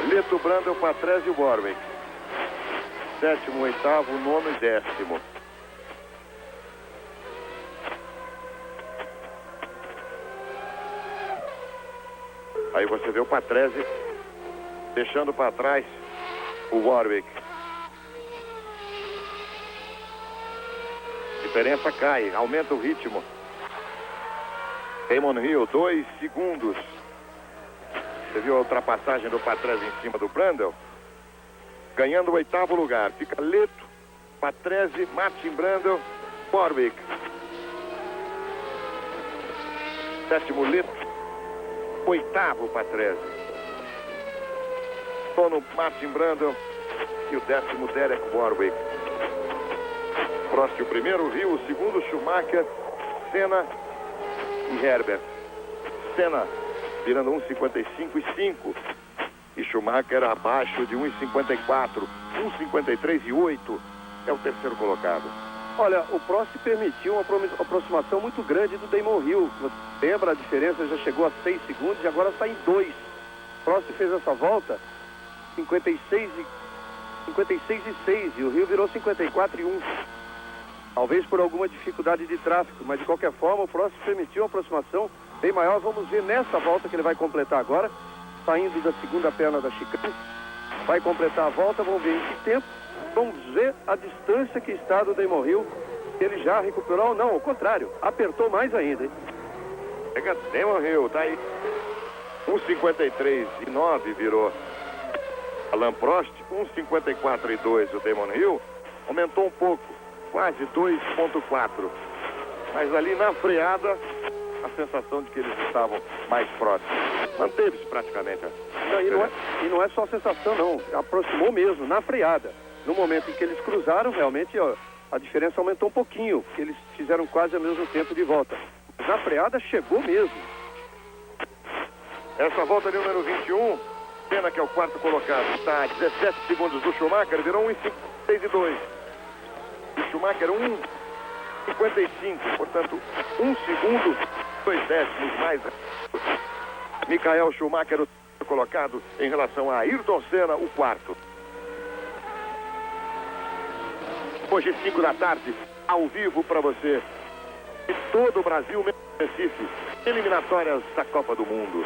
S1: Leto, Brundle, Patrese e Warwick. 7º, 8º, 9º e 10º. Aí você vê o Patrese deixando para trás o Warwick. Diferença cai, aumenta o ritmo. Damon Hill, 2 segundos. Você viu a ultrapassagem do Patrese em cima do Brundle? Ganhando o 8º lugar. Fica Leto, Patrese, Martin Brundle, Warwick. 7º Leto, 8º Patrese. 9º Martin Brundle e o 10º Derek Warwick. Prost o primeiro, Hill o segundo, Schumacher, Senna e Herbert. Senna virando 1,55,5 e Schumacher abaixo de 1,54, 1,53,8 é o terceiro colocado.
S3: Olha, o Prost permitiu uma aproximação muito grande do Damon Hill. Você lembra, a diferença já chegou a 6 segundos e agora está em 2. Prost fez essa volta 56 e 6 e o Hill virou 54 e 1. Talvez por alguma dificuldade de tráfego, mas de qualquer forma o Prost permitiu uma aproximação bem maior. Vamos ver nessa volta que ele vai completar agora, saindo da segunda perna da chicane. Vai completar a volta, vamos ver em que tempo. Vamos ver a distância que está do Damon Hill. Ele já recuperou ou não, ao contrário, apertou mais ainda, hein?
S1: Pega Damon Hill, tá aí. 1,53,9 virou Alain Prost, 1,54,2 o Damon Hill. Aumentou um pouco, quase 2,4. Mas ali na freada, a sensação de que eles estavam mais próximos. Manteve-se praticamente.
S3: Não, e não é só a sensação, não. Aproximou mesmo, na freada. No momento em que eles cruzaram, realmente ó, a diferença aumentou um pouquinho, porque eles fizeram quase ao mesmo tempo de volta. Mas na freada chegou mesmo.
S1: Essa volta de número 21, Senna, que é o quarto colocado, está a 17 segundos do Schumacher, virou 1,56,2. O Schumacher 1,55, portanto, 1 segundo, 2 décimos mais. Michael Schumacher, o colocado, em relação a Ayrton Senna, o quarto. Hoje, 5 da tarde, ao vivo para você. E todo o Brasil, mesmo Recife, eliminatórias da Copa do Mundo.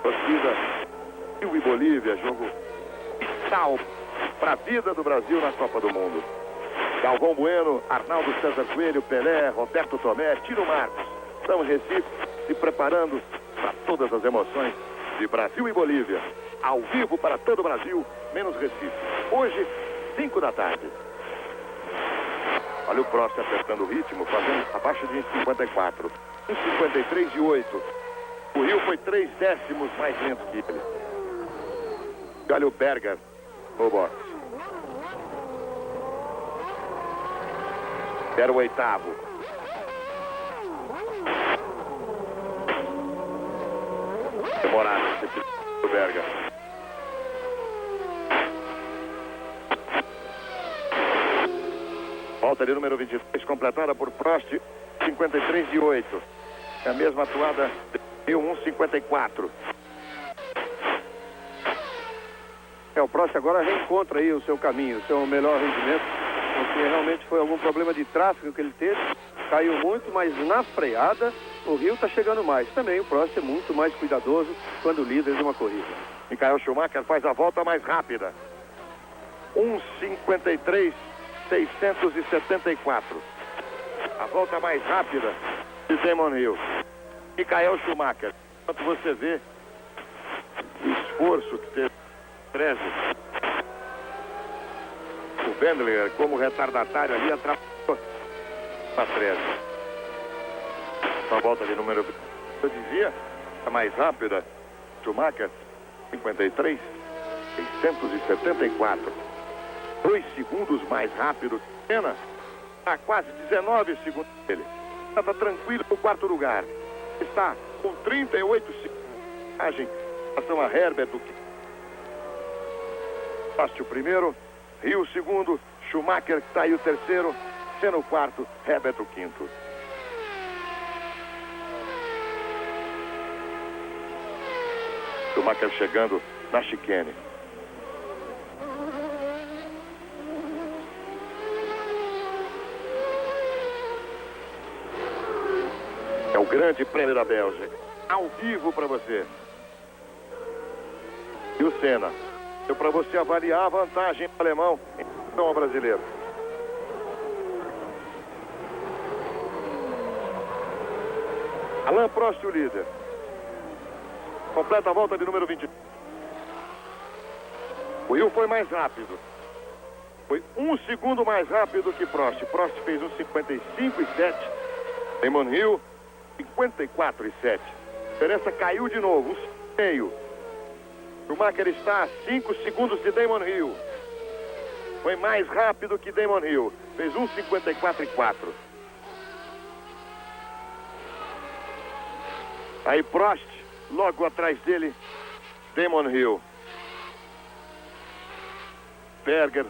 S1: Torcida Brasil e Bolívia, jogo vital para a vida do Brasil na Copa do Mundo. Galvão Bueno, Arnaldo César Coelho, Pelé, Roberto Tomé, Tino Marcos. Estamos em Recife se preparando para todas as emoções de Brasil e Bolívia. Ao vivo para todo o Brasil, menos Recife. Hoje, 5 da tarde. Olha o Prost apertando o ritmo, fazendo abaixo de 1,54. 1,53,8. O Rio foi 3 décimos mais lento que ele. Olha o Berger no box. Era o oitavo. Demorado o Berger. Volta de número 23, completada por Prost, 53,8. É a mesma atuada de 1,54.
S3: O Prost agora reencontra aí o seu caminho, o seu melhor rendimento, porque realmente foi algum problema de tráfego que ele teve, caiu muito, mas na freada o Rio está chegando mais. Também o Prost é muito mais cuidadoso quando líder de uma corrida.
S1: Michael Schumacher faz a volta mais rápida. 1,53,674. A volta mais rápida de Damon Hill. Michael Schumacher. Enquanto você vê o esforço que teve o Wendlinger, como retardatário ali, atrapalhou a 13. A volta de número, eu dizia, a mais rápida, Schumacher, 53,674. 2 segundos mais rápido que Senna, a quase 19 segundos dele. Está tranquilo no quarto lugar. Está com 38 segundos. Ação a Herbert, o Prost o primeiro, Hill o segundo, Schumacher está aí o terceiro, Senna o quarto, Herbert o quinto. Schumacher chegando na chicane. É o Grande Prêmio da Bélgica, ao vivo para você. E o Senna. Deu para você avaliar a vantagem do alemão em relação ao brasileiro. Alain Prost, o líder. Completa a volta de número 20. O Hill foi mais rápido. Foi 1 segundo mais rápido que Prost. Prost fez 1,55,7. Damon Hill, 54,7. A diferença caiu de novo, 1,5. Schumacher está a 5 segundos de Damon Hill. Foi mais rápido que Damon Hill. Fez 1,54,4. Aí Prost, logo atrás dele, Damon Hill. Berger.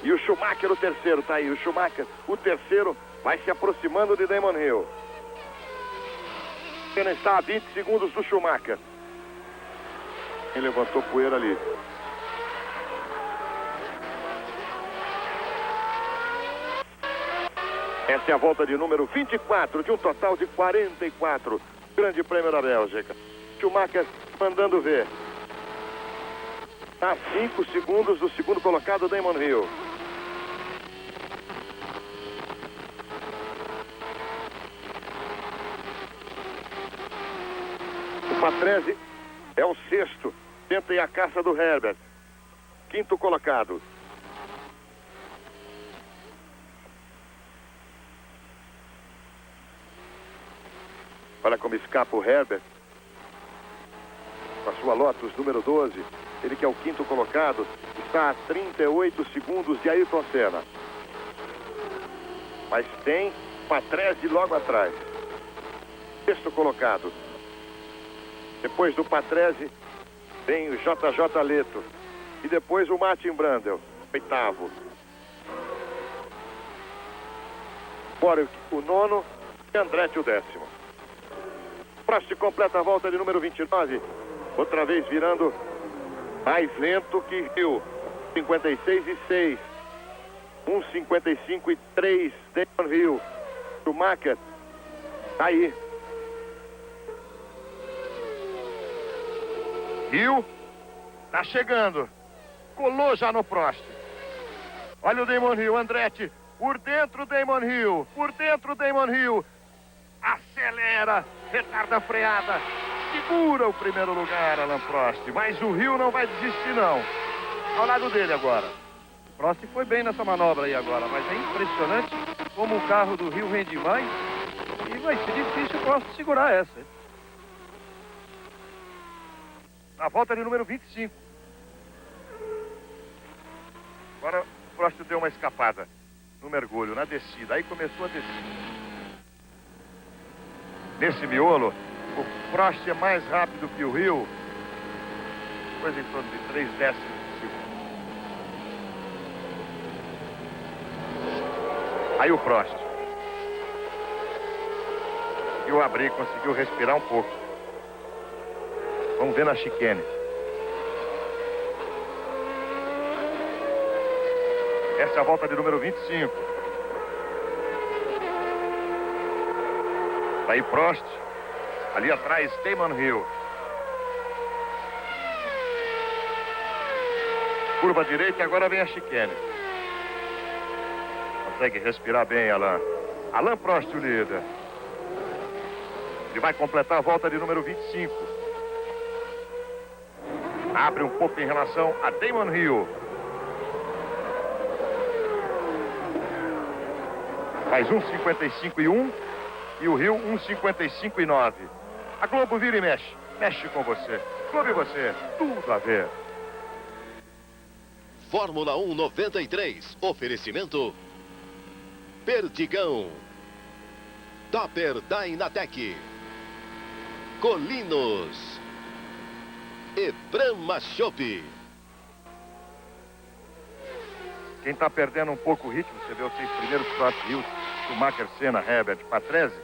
S1: E o Schumacher, o terceiro, tá aí. O Schumacher, o terceiro, vai se aproximando de Damon Hill. Ele está a 20 segundos do Schumacher. Ele levantou poeira ali. Essa é a volta de número 24, de um total de 44. Grande Prêmio da Bélgica. Schumacher mandando ver. Está a 5 segundos do segundo colocado, Damon Hill. O Patrese é o sexto. Tenta ir a caça do Herbert. Quinto colocado. Olha como escapa o Herbert. Com a sua Lotus número 12. Ele que é o quinto colocado. Está a 38 segundos de Ayrton Senna. Mas tem Patrese logo atrás. Sexto colocado. Depois do Patrese, tem o JJ Leto. E depois o Martin Brundle, oitavo. Fora o nono e Andretti o décimo. Prost completa a volta de número 29. Outra vez virando mais lento que Hill. 56,6. 1,55,3. Damon Hill. Schumacher. Aí. Hill tá chegando. Colou já no Prost. Olha o Damon Hill, Andretti. Por dentro, Damon Hill. Por dentro, Damon Hill. Acelera. Retarda a freada. Segura o primeiro lugar, Alain Prost. Mas o Hill não vai desistir, não. Ao lado dele agora.
S2: Prost foi bem nessa manobra aí agora, mas é impressionante como o carro do Hill rende mais. E vai ser difícil o Prost segurar essa.
S1: Na volta de número 25. Agora o Prost deu uma escapada no mergulho, na descida. Aí começou a descida. Nesse miolo, o Prost é mais rápido que o Hill, coisa em torno de 3 décimos de segundo. Aí o Prost conseguiu abrir, conseguiu respirar um pouco. Vamos ver na chicane. Essa é a volta de número 25. Aí Prost, ali atrás Damon Hill. Curva direita e agora vem a chicane. Consegue respirar bem, Alain. Alain Prost, o líder. Ele vai completar a volta de número 25. Abre um pouco em relação a Damon Hill. Faz 1,55,1 e o Hill 1,55,9. A Globo vira e mexe. Mexe com você. Globo e você. Tudo a ver.
S4: Fórmula 1 93. Oferecimento Perdigão. Topper da Inatec. Colinos. E Brahma Chopp.
S1: Quem está perdendo um pouco o ritmo, você vê os 6 primeiros Prost, Hill, Schumacher, Senna, Herbert, Patrese.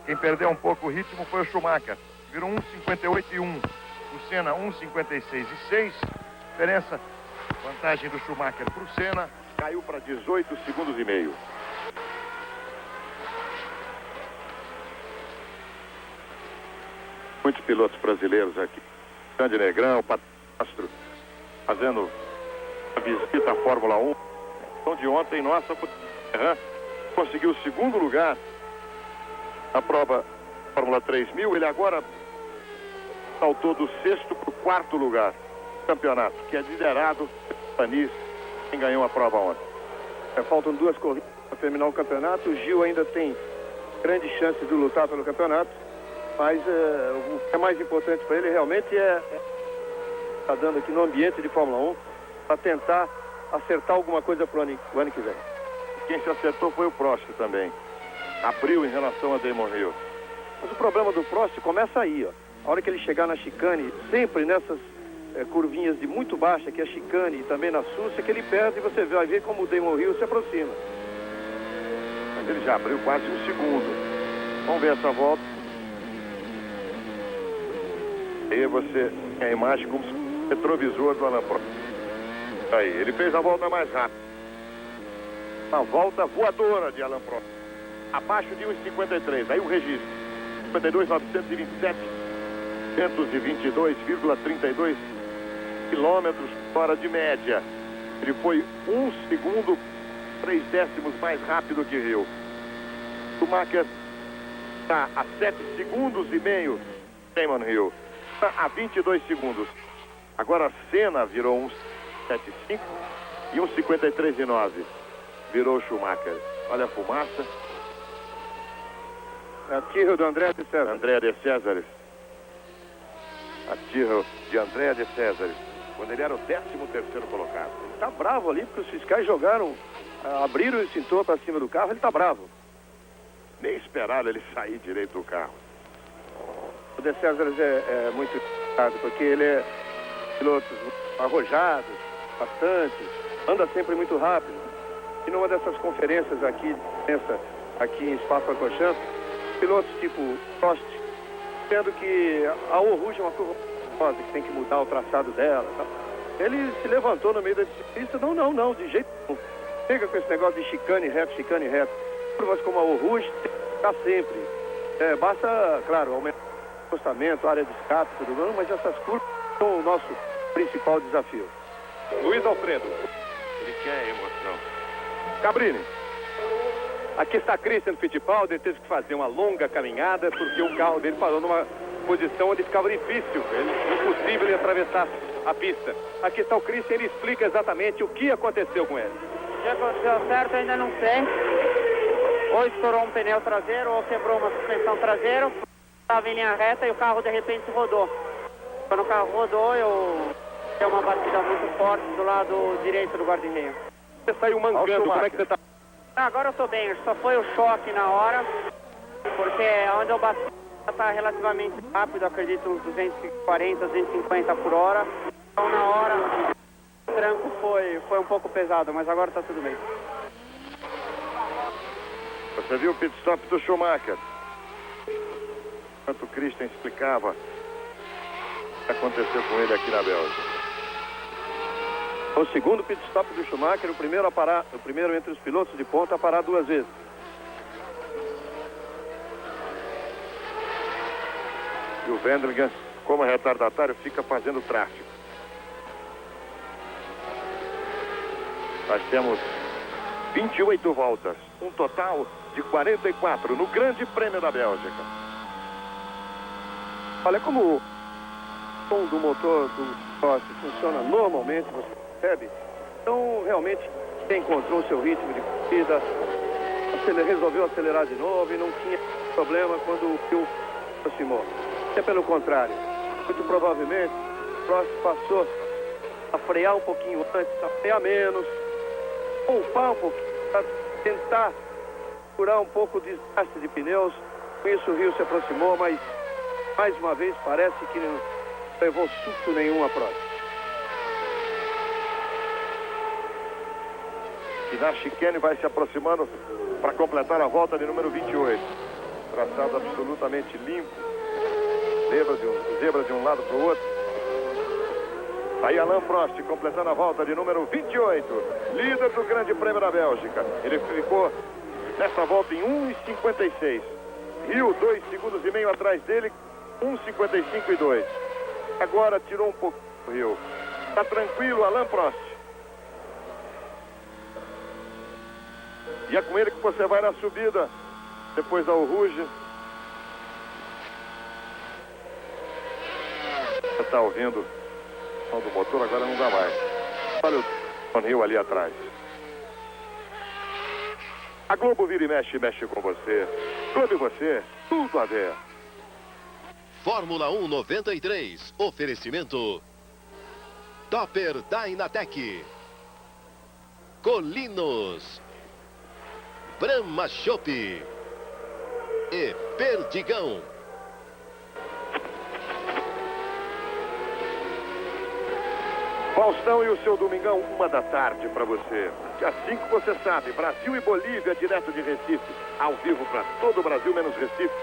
S1: Quem perdeu um pouco o ritmo foi o Schumacher. Virou 1,58,1. O Senna 1,56,6. Diferença, vantagem do Schumacher para o Senna. Caiu para 18 segundos e meio. Muitos pilotos brasileiros aqui. Grande Negrão, Patastro, fazendo a visita à Fórmula 1. Então de ontem, nossa, conseguiu o segundo lugar na prova Fórmula 3000. Ele agora saltou do 6º para o 4º lugar do campeonato, que é liderado pelo Panis, quem ganhou a prova ontem.
S2: Faltam 2 corridas para terminar o campeonato. O Gil ainda tem grande chance de lutar pelo campeonato, mas o que é mais importante para ele realmente está dando aqui no ambiente de Fórmula 1 para tentar acertar alguma coisa para o ano que vem.
S1: Quem se acertou foi o Prost também. Abriu em relação a Damon Hill.
S2: Mas o problema do Prost começa aí, ó. A hora que ele chegar na chicane, sempre nessas curvinhas de muito baixa, que é a chicane e também na Súcia, que ele perde e você vai ver como o Damon Hill se aproxima.
S1: Mas ele já abriu quase 1 segundo. Vamos ver essa volta. Aí você tem a imagem como retrovisor do Alain Prost. Aí, ele fez a volta mais rápida. Uma volta voadora de Alain Prost. Abaixo de 1,53. Aí o registro. 52.927. 122,32 quilômetros fora de média. Ele foi 1 segundo, 3 décimos mais rápido que Hill. Schumacher está a 7 segundos e meio. Damon Hill está a 22 segundos. Agora Senna virou 1,75 e 1,53,9. Virou Schumacher. Olha a fumaça.
S2: A Tyrrell do André de César.
S1: André de Césares. A Tyrrell de André de Césares. Quando ele era o 13º colocado.
S2: Ele tá bravo ali, porque os fiscais jogaram, abriram o extintor para cima do carro, ele tá bravo.
S1: Nem esperaram ele sair direito do carro.
S2: O de Césares é muito complicado, porque ele é piloto arrojado, bastante, anda sempre muito rápido. E numa dessas conferências aqui em Spa-Francorchamps, pilotos tipo Prost, sendo que a Eau Rouge é uma curva que tem que mudar o traçado dela. Tá? Ele se levantou no meio da pista, não, de jeito nenhum. Chega com esse negócio de chicane reto. Curvas como a Eau Rouge tem que ficar sempre. Basta, claro, aumentar o acostamento, área de escape, tudo bem, mas essas curvas são o nosso principal desafio.
S3: Luiz Alfredo.
S1: Ele quer emoção.
S3: Cabrini. Aqui está Christian Fittipaldi, teve que fazer uma longa caminhada porque o carro dele parou numa posição onde ficava difícil, impossível ele atravessar a pista. Aqui está o Christian, ele explica exatamente o que aconteceu com ele.
S5: O que aconteceu certo ainda não sei. Ou estourou um pneu traseiro ou quebrou uma suspensão traseira. Estava em linha reta e o carro de repente rodou. Quando o carro rodou, eu dei uma batida muito forte do lado direito do guarda-reio.
S3: Você saiu mancando, como é que você tá?
S5: Agora eu tô bem, só foi o choque na hora, porque onde eu bati tá relativamente rápido, acredito uns 240, 250 por hora. Então na hora o tranco foi um pouco pesado, mas agora tá tudo bem.
S1: Você viu o pit stop do Schumacher? Enquanto o Christian explicava o que aconteceu com ele aqui na Bélgica.
S3: O segundo pit stop do Schumacher, o primeiro a parar, o primeiro entre os pilotos de ponta a parar 2 vezes.
S1: E o Wendlinger, como retardatário, fica fazendo tráfego. Nós temos 28 voltas, um total de 44 no Grande Prêmio da Bélgica.
S3: Olha como o som do motor do Prost funciona normalmente, você percebe? Então, realmente, ele encontrou o seu ritmo de corrida, resolveu acelerar de novo e não tinha problema quando o Phil aproximou. É pelo contrário, muito provavelmente, o Prost passou a frear um pouquinho antes, a frear menos, poupar um pouquinho, para tentar curar um pouco o desgaste de pneus. Com isso o Rio se aproximou, mas mais uma vez parece que não levou susto nenhum a Prost.
S1: E na chicane vai se aproximando para completar a volta de número 28. Traçado absolutamente limpo. Zebra de um lado para o outro. Aí Alain Prost completando a volta de número 28. Líder do Grande Prêmio da Bélgica. Ele ficou nessa volta em 1,56. Rio 2 segundos e meio atrás dele. 1,55 e 2. Agora tirou um pouco do Rio. Está tranquilo Alain Prost. E é com ele que você vai na subida. Depois da Rouge. Você está ouvindo o som do motor, agora não dá mais. Olha o Rio ali atrás. A Globo vira e mexe com você. Globo e você, tudo a ver.
S4: Fórmula 1 93. Oferecimento Topper Dynatec, Colinos, Brahma Chopp e Perdigão.
S1: Faustão e o seu Domingão, 1h para você. Dia 5 você sabe, Brasil e Bolívia, direto de Recife. Ao vivo para todo o Brasil, menos Recife.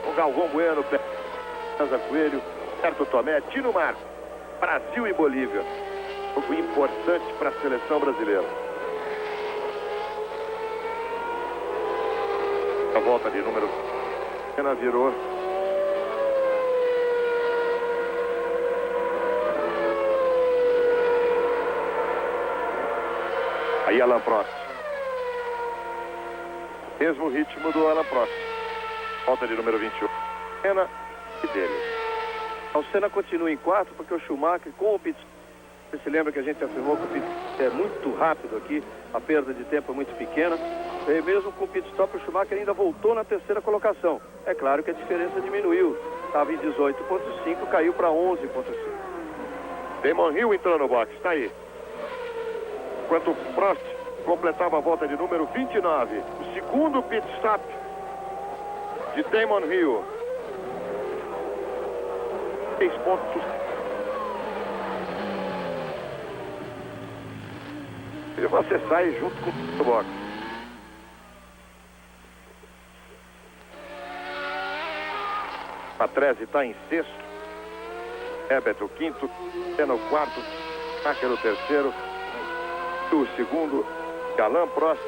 S1: Com Galvão Bueno, César Coelho, Certo Tomé, Tino Marco. Brasil e Bolívia. Jogo importante para a seleção brasileira. A volta de número... Ela virou... Aí Alain Prost. Mesmo ritmo do Alain Prost. Volta de número 21. Senna e dele.
S3: O Senna continua em quarto porque o Schumacher com o pit. Você se lembra que a gente afirmou que o pit é muito rápido aqui, a perda de tempo é muito pequena. E mesmo com o pit stop, o Schumacher ainda voltou na terceira colocação. É claro que a diferença diminuiu. Estava em 18,5, caiu para 11,5.
S1: Damon Hill entrou no box, está aí. Enquanto o Prost completava a volta de número 29. O segundo pit stop de Damon Hill. 6 pontos. E você sai junto com o box. Patrese está em sexto. Herbert o quinto. Senna o quarto. Schumacher o terceiro. O segundo, Alain Prost,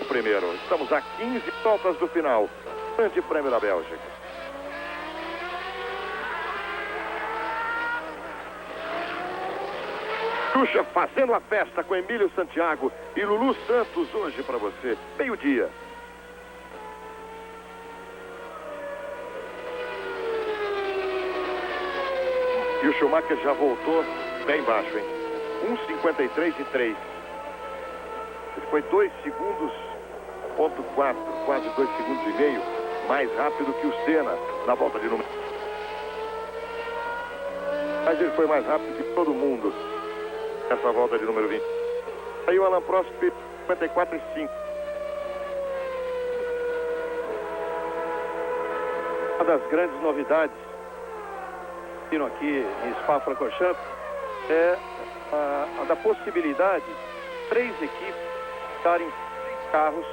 S1: o primeiro. Estamos a 15 voltas do final. Grande Prêmio da Bélgica. Xuxa fazendo a festa com Emílio Santiago e Lulu Santos hoje para você. Meio-dia. E o Schumacher já voltou bem baixo, hein? 1,53 e 3. Ele foi 2 segundos, ponto 4, quase 2 segundos e meio, mais rápido que o Senna na volta de número. Mas ele foi mais rápido que todo mundo nessa volta de número 20.
S3: Aí o Alain Prost 54,5. Uma das grandes novidades aqui em Spa-Francorchamps é a da possibilidade de 3 equipes darem 3 carros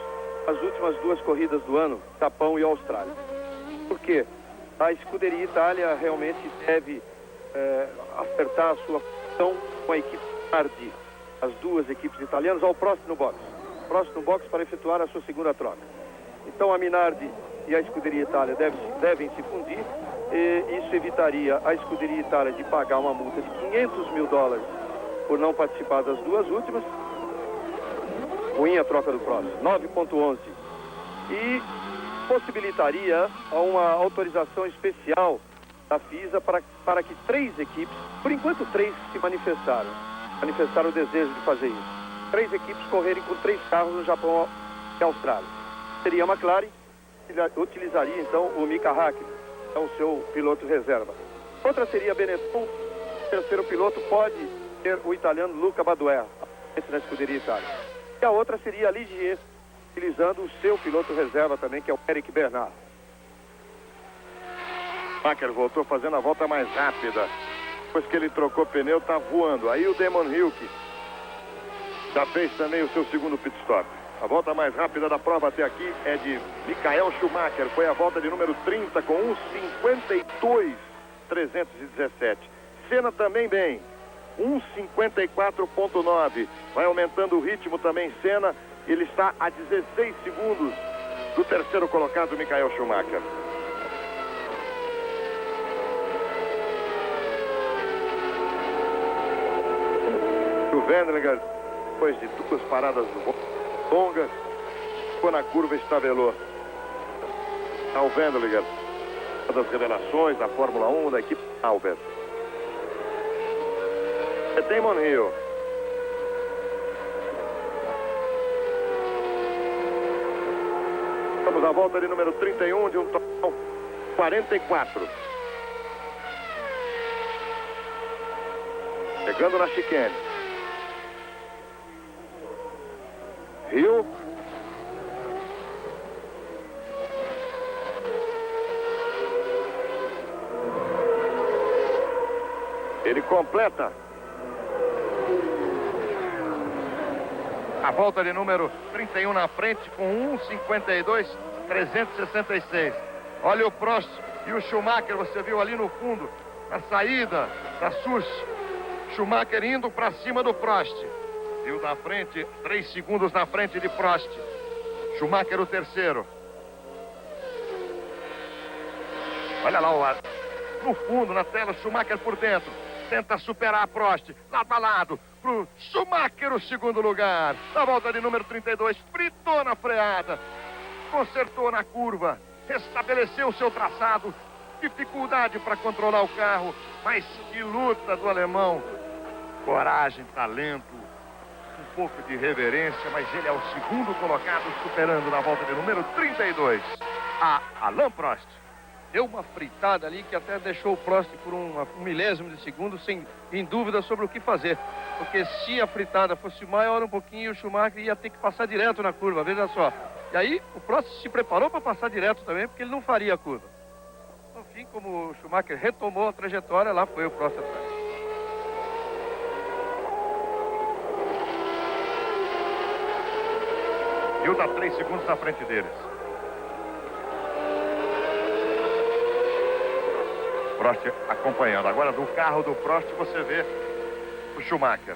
S3: as últimas 2 corridas do ano, Japão e Austrália. Por quê? A Scuderia Itália realmente deve acertar a sua função com a equipe Minardi, as 2 equipes italianas, ao próximo box. Próximo box para efetuar a sua segunda troca. Então a Minardi e a Scuderia Itália devem se fundir, e isso evitaria a Scuderia Itália de pagar uma multa de $500 mil por não participar das 2 últimas. Ruim a troca do próximo, 9,11. E possibilitaria uma autorização especial da FISA para que 3 equipes, por enquanto 3 se manifestaram o desejo de fazer isso. 3 equipes correrem com 3 carros no Japão e Austrália. Seria a McLaren, utilizaria então o Mika Häkkinen, é o seu piloto reserva. Outra seria a Benetton, o terceiro piloto pode ser o italiano Luca Badoer, na Scuderia Itália. E a outra seria a Ligier, utilizando o seu piloto reserva também, que é o Eric Bernard.
S1: Schumacher voltou fazendo a volta mais rápida. Depois que ele trocou pneu, tá voando. Aí o Damon Hill já fez também o seu segundo pit stop. A volta mais rápida da prova até aqui é de Michael Schumacher. Foi a volta de número 30 com 1,52,317. Senna também bem. 1,54,9. Vai aumentando o ritmo também Senna. Ele está a 16 segundos do terceiro colocado, Michael Schumacher. O Wendlinger, depois de 2 paradas longas, ficou na curva e estavelou. Ao Wendlinger, uma das revelações da Fórmula 1 da equipe Albert. É Damon Hill. Vamos à volta de número 31 de um total 44. Chegando na chicane. Hill. Ele completa a volta de número 31 na frente com 1,52,366. Olha o Prost e o Schumacher, você viu ali no fundo, na saída da Sus. Schumacher indo para cima do Prost. Viu na frente, 3 segundos na frente de Prost. Schumacher o terceiro. Olha lá no fundo, na tela, Schumacher por dentro. Tenta superar Prost, lado a lado, pro Schumacher o segundo lugar. Na volta de número 32, fritou na freada. Consertou na curva, restabeleceu o seu traçado. Dificuldade para controlar o carro, mas que luta do alemão. Coragem, talento, um pouco de reverência, mas ele é o segundo colocado, superando na volta de número 32, a Alain Prost.
S2: Deu uma fritada ali que até deixou o Prost por um milésimo de segundo em dúvida sobre o que fazer. Porque se a fritada fosse maior um pouquinho, o Schumacher ia ter que passar direto na curva, veja só. E aí o Prost se preparou para passar direto também, porque ele não faria a curva. No fim, como o Schumacher retomou a trajetória, lá foi o Prost atrás.
S1: E o dá 3 segundos na frente deles. Prost acompanhando. Agora do carro do Prost você vê o Schumacher.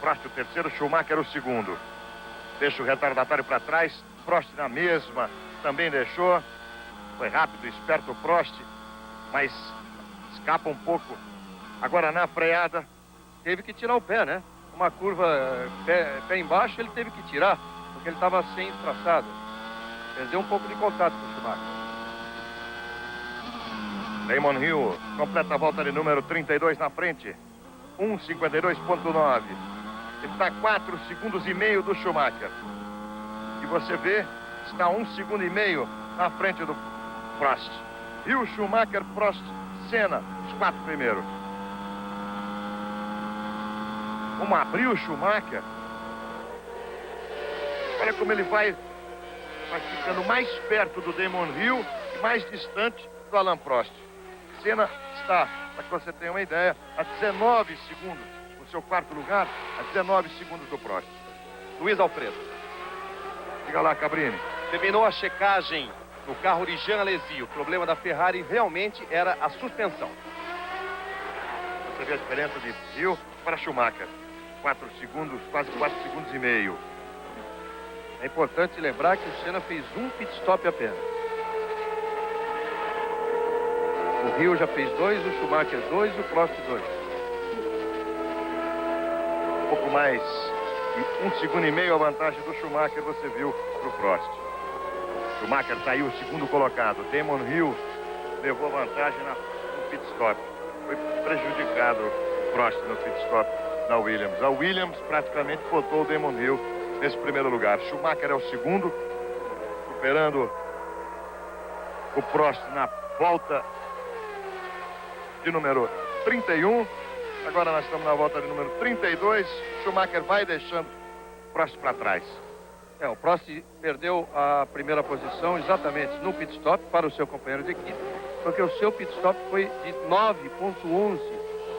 S1: Prost o terceiro, Schumacher o segundo. Deixa o retardatário para trás. Prost na mesma, também deixou. Foi rápido, esperto o Prost, mas escapa um pouco. Agora na freada.
S2: Teve que tirar o pé, né? Uma curva pé embaixo, ele teve que tirar, porque ele estava sem traçado. Perdeu um pouco de contato com o Schumacher.
S1: Damon Hill completa a volta de número 32 na frente. 1,52,9. Está 4 segundos e meio do Schumacher. E você vê, está 1,5 segundos na frente do Prost. Hill, Schumacher, Prost, Senna, os 4 primeiros. como abriu o Schumacher. Olha como ele vai ficando mais perto do Damon Hill e mais distante do Alain Prost. Senna está, para que você tenha uma ideia, a 19 segundos, no seu quarto lugar, a 19 segundos do Prost.
S6: Luiz Alfredo.
S1: Diga lá, Cabrini.
S6: Terminou a checagem no carro de Jean Alesi. O problema da Ferrari realmente era a suspensão.
S1: Você vê a diferença de Hill para Schumacher. 4 segundos, quase 4 segundos e meio.
S2: É importante lembrar que o Senna fez um pit stop apenas. O Hill já fez 2, o Schumacher 2 e o Prost 2.
S1: Um pouco mais de 1 segundo e meio a vantagem do Schumacher, você viu, para o Prost. Schumacher saiu o segundo colocado. Damon Hill levou vantagem no pit stop. Foi prejudicado o Prost no pit stop da Williams. A Williams praticamente botou o Damon Hill nesse primeiro lugar. Schumacher é o segundo, superando o Prost na volta de número 31. Agora nós estamos na volta de número 32. Schumacher vai deixando o Prost para trás.
S2: O Prost perdeu a primeira posição exatamente no pit stop para o seu companheiro de equipe, porque o seu pit stop foi de 9,11,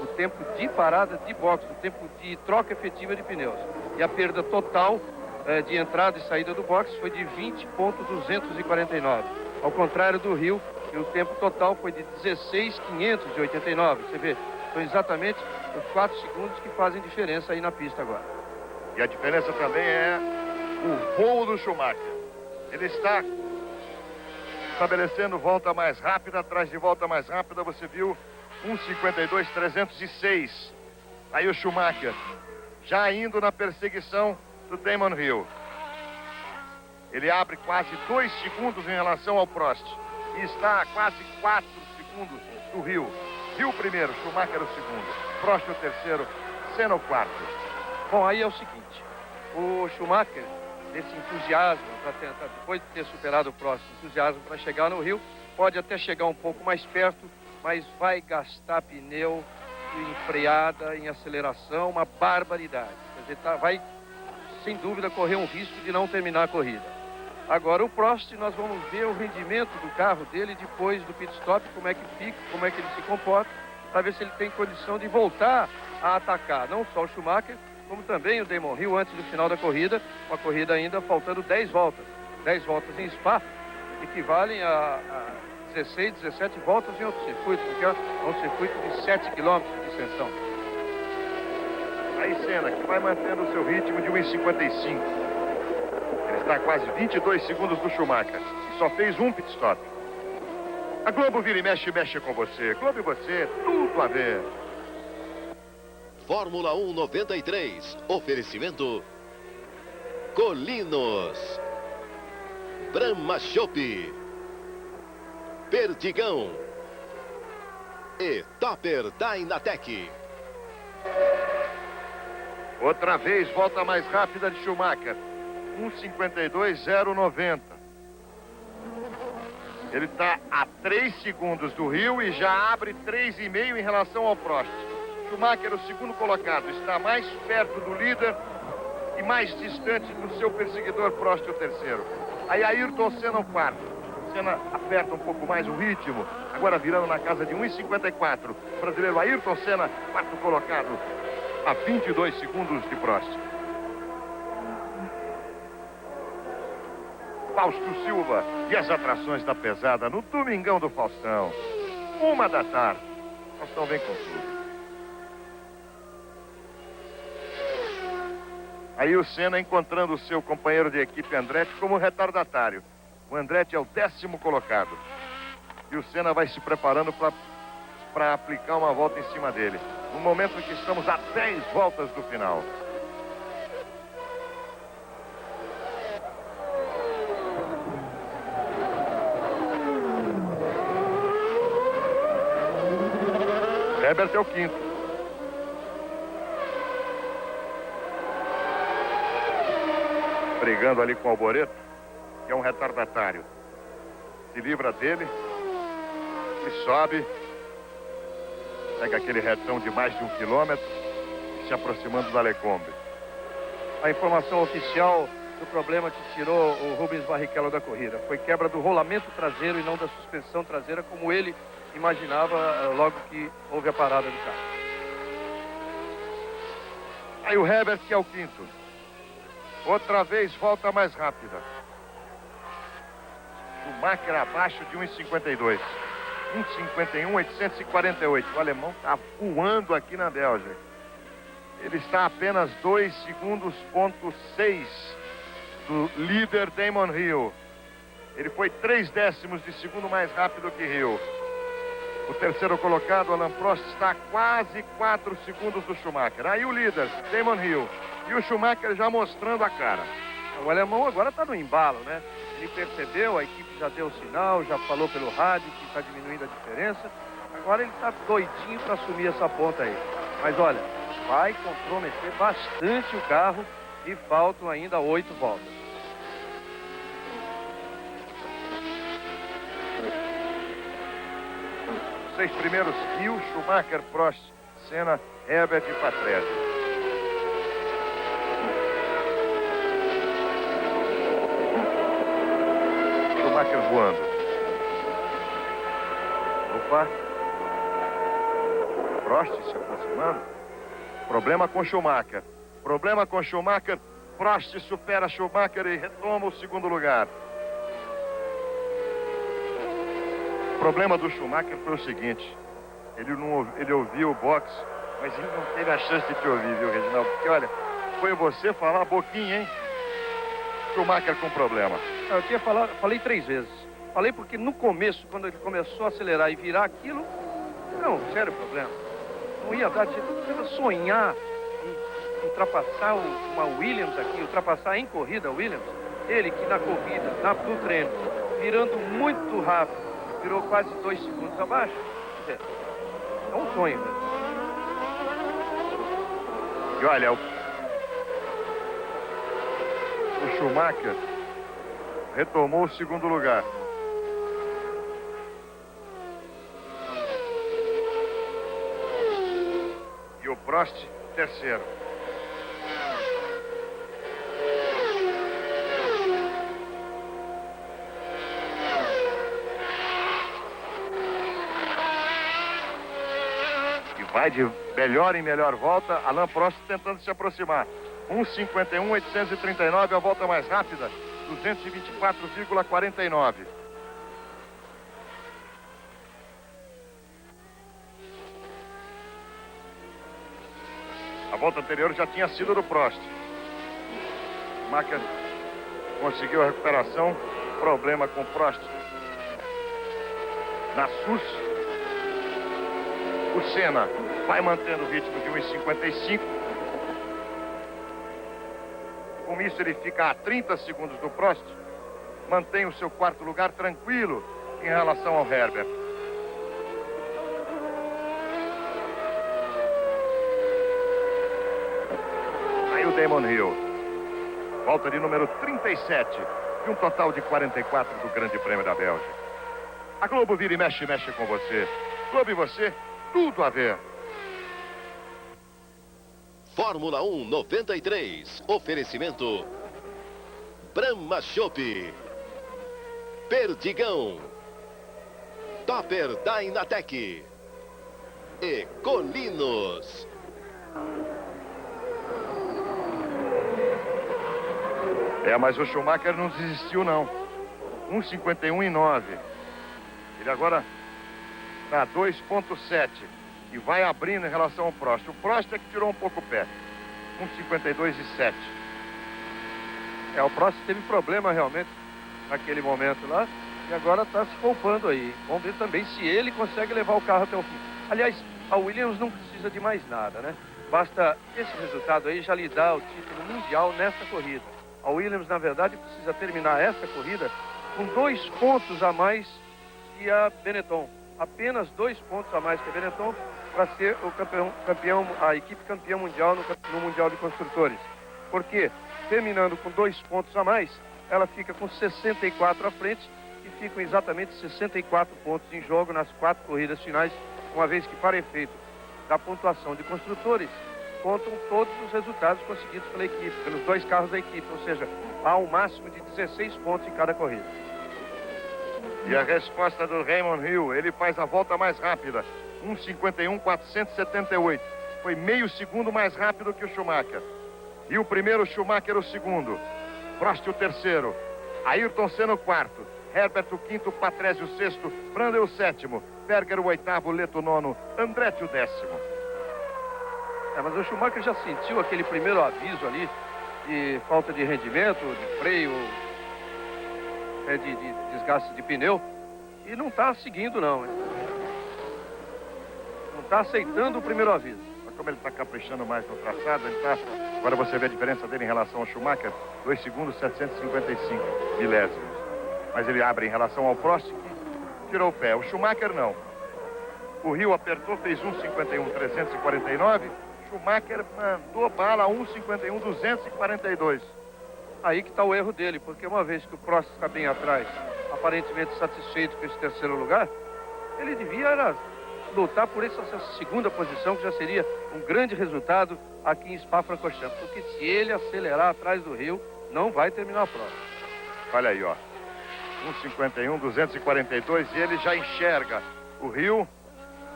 S2: o tempo de parada de boxe, o tempo de troca efetiva de pneus. E a perda total de entrada e saída do boxe foi de 20,249. Ao contrário do Hill, que o tempo total foi de 16,589. Você vê, são exatamente os 4 segundos que fazem diferença aí na pista agora.
S1: E a diferença também é o voo do Schumacher. Ele está estabelecendo volta mais rápida, atrás de volta mais rápida, você viu 1,52,306. Aí o Schumacher já indo na perseguição do Damon Hill. Ele abre quase 2 segundos em relação ao Prost. E está a quase 4 segundos do Hill. Hill primeiro, Schumacher o segundo. Prost o terceiro, Senna o quarto.
S2: Bom, aí é o seguinte. O Schumacher, esse entusiasmo para tentar, depois de ter superado o Prost, entusiasmo para chegar no Hill, pode até chegar um pouco mais perto, mas vai gastar pneu em freada, em aceleração, uma barbaridade. Quer dizer, vai, sem dúvida, correr um risco de não terminar a corrida. Agora, o Prost, nós vamos ver o rendimento do carro dele depois do pit stop, como é que fica, como é que ele se comporta, para ver se ele tem condição de voltar a atacar, não só o Schumacher, como também o Damon Hill antes do final da corrida, uma corrida ainda faltando 10 voltas. 10 voltas em Spa equivalem a 16, 17 voltas em outro circuito, porque é um circuito de 7 km de extensão.
S1: Aí Senna, que vai mantendo o seu ritmo de 1,55. Ele está a quase 22 segundos do Schumacher e só fez um pit stop. A Globo vira e mexe com você. Globo e você, tudo a ver.
S4: Fórmula 1 93. Oferecimento Colinos, Brahma Chopp, Perdigão e Topper Dynatec.
S1: Outra vez, volta mais rápida de Schumacher. 1,52,090. Ele está a 3 segundos do Hill e já abre 3,5 em relação ao Prost. Schumacher, o segundo colocado, está mais perto do líder e mais distante do seu perseguidor Prost, o terceiro. Aí Ayrton Senna, o quarto. Senna aperta um pouco mais o ritmo, agora virando na casa de 1,54. O brasileiro Ayrton Senna, quarto colocado, a 22 segundos de Prost. Fausto Silva e as atrações da pesada no Domingão do Faustão. 1h. Faustão vem com tudo. Aí o Senna encontrando o seu companheiro de equipe Andretti como retardatário. O Andretti é o 10º colocado. E o Senna vai se preparando para aplicar uma volta em cima dele. No momento em que estamos a 10 voltas do final. Herbert é o quinto. Brigando ali com o Alboreto, que é um retardatário. Se livra dele e sobe. Pega aquele retão de mais de 1 quilômetro. se aproximando da Lecombe.
S2: A informação oficial do problema que tirou o Rubens Barrichello da corrida foi quebra do rolamento traseiro e não da suspensão traseira, como ele imaginava logo que houve a parada do carro.
S1: Aí o Herbert, que é o quinto. Outra vez volta mais rápida. Schumacher abaixo de 1,52. 1,51,848. O alemão está voando aqui na Bélgica. Ele está a apenas 2 segundos, ponto 6 do líder Damon Hill. Ele foi 3 décimos de segundo mais rápido que Hill. O terceiro colocado, Alain Prost, está a quase 4 segundos do Schumacher. Aí o líder, Damon Hill. E o Schumacher já mostrando a cara.
S2: O alemão agora está no embalo, né? Ele percebeu, a equipe já deu o sinal, já falou pelo rádio que está diminuindo a diferença. Agora ele está doidinho para assumir essa ponta aí. Mas olha, vai comprometer bastante o carro e faltam ainda 8 voltas.
S1: Os 6 primeiros, Hill, Schumacher, Prost, Senna, Herbert e Patrese. Schumacher voando. Opa. Prost se aproximando. Problema com Schumacher. Problema com Schumacher. Prost supera Schumacher e retoma o segundo lugar. O problema do Schumacher foi o seguinte. Ele ouviu o box, mas ele não teve a chance de te ouvir, viu, Reginaldo? Porque, olha, foi você falar boquinha, hein? Schumacher com problema.
S2: Eu tinha falado, falei 3 vezes. Falei porque no começo, quando ele começou a acelerar e virar aquilo, não, sério problema. Não ia dar de jeito, não precisa sonhar em ultrapassar uma Williams aqui, ultrapassar em corrida a Williams. Ele que na corrida, no treino, virando muito rápido, virou quase 2 segundos abaixo. Quer dizer, é um sonho mesmo.
S1: E olha, o Schumacher retomou o segundo lugar. E o Prost, terceiro. E vai de melhor em melhor volta, Alain Prost tentando se aproximar. 1,51,839, a volta mais rápida, 224,49. A volta anterior já tinha sido do Prost. Schumacher conseguiu a recuperação. Problema com Prost na SUS. O Senna vai mantendo o ritmo de 1,55. Com isso ele fica a 30 segundos do Prost. Mantém o seu quarto lugar tranquilo em relação ao Herbert. Aí o Damon Hill. Volta de número 37. E um total de 44 do Grande Prêmio da Bélgica. A Globo vira e mexe com você. Globo e você, tudo a ver.
S4: Fórmula 1 93. Oferecimento Brahma Chopp, Perdigão, Topper Dynatec e Colinos.
S1: Mas o Schumacher não desistiu, não. 1,51,9. Ele agora está a 2,7. E vai abrindo em relação ao Prost. O Prost é que tirou um pouco o pé. 1,52,7.
S2: O Prost teve problema realmente naquele momento lá. E agora está se poupando aí. Vamos ver também se ele consegue levar o carro até o fim. Aliás, a Williams não precisa de mais nada, né? Basta esse resultado aí já lhe dá o título mundial nessa corrida. A Williams, na verdade, precisa terminar essa corrida com 2 pontos a mais que a Benetton. Apenas 2 pontos a mais que a Benetton para ser o a equipe campeã mundial no Mundial de Construtores. Porque, terminando com 2 pontos a mais, ela fica com 64 à frente e ficam exatamente 64 pontos em jogo nas 4 corridas finais, uma vez que, para efeito da pontuação de construtores, contam todos os resultados conseguidos pela equipe, pelos dois carros da equipe, ou seja, há um máximo de 16 pontos em cada corrida.
S1: E a resposta do Raymond Hill, ele faz a volta mais rápida, 1:51.478. Foi meio segundo mais rápido que o Schumacher. E o primeiro, Schumacher o segundo, Prost o terceiro, Ayrton Senna o quarto, Herbert o quinto, Patrese o sexto, Brundle o sétimo, Berger o oitavo, Leto o nono, Andretti o décimo.
S2: Mas o Schumacher já sentiu aquele primeiro aviso ali de falta de rendimento, de freio, de desgaste de pneu, e não está seguindo não, hein? Não está aceitando o primeiro aviso.
S1: Mas como ele está caprichando mais no traçado, ele está... Agora você vê a diferença dele em relação ao Schumacher, 2 segundos 755 milésimos. Mas ele abre em relação ao Prost, que tirou o pé. O Schumacher não. O Hill apertou, fez 1:51.349. Schumacher mandou bala 1:51.242.
S2: Aí que está o erro dele, porque uma vez que o Prost está bem atrás, aparentemente satisfeito com esse terceiro lugar, ele devia lutar por essa segunda posição, que já seria um grande resultado aqui em Spa-Francorchamps, porque se ele acelerar atrás do Hill, não vai terminar a prova.
S1: Olha aí, ó. 1:51.242 e ele já enxerga o Hill,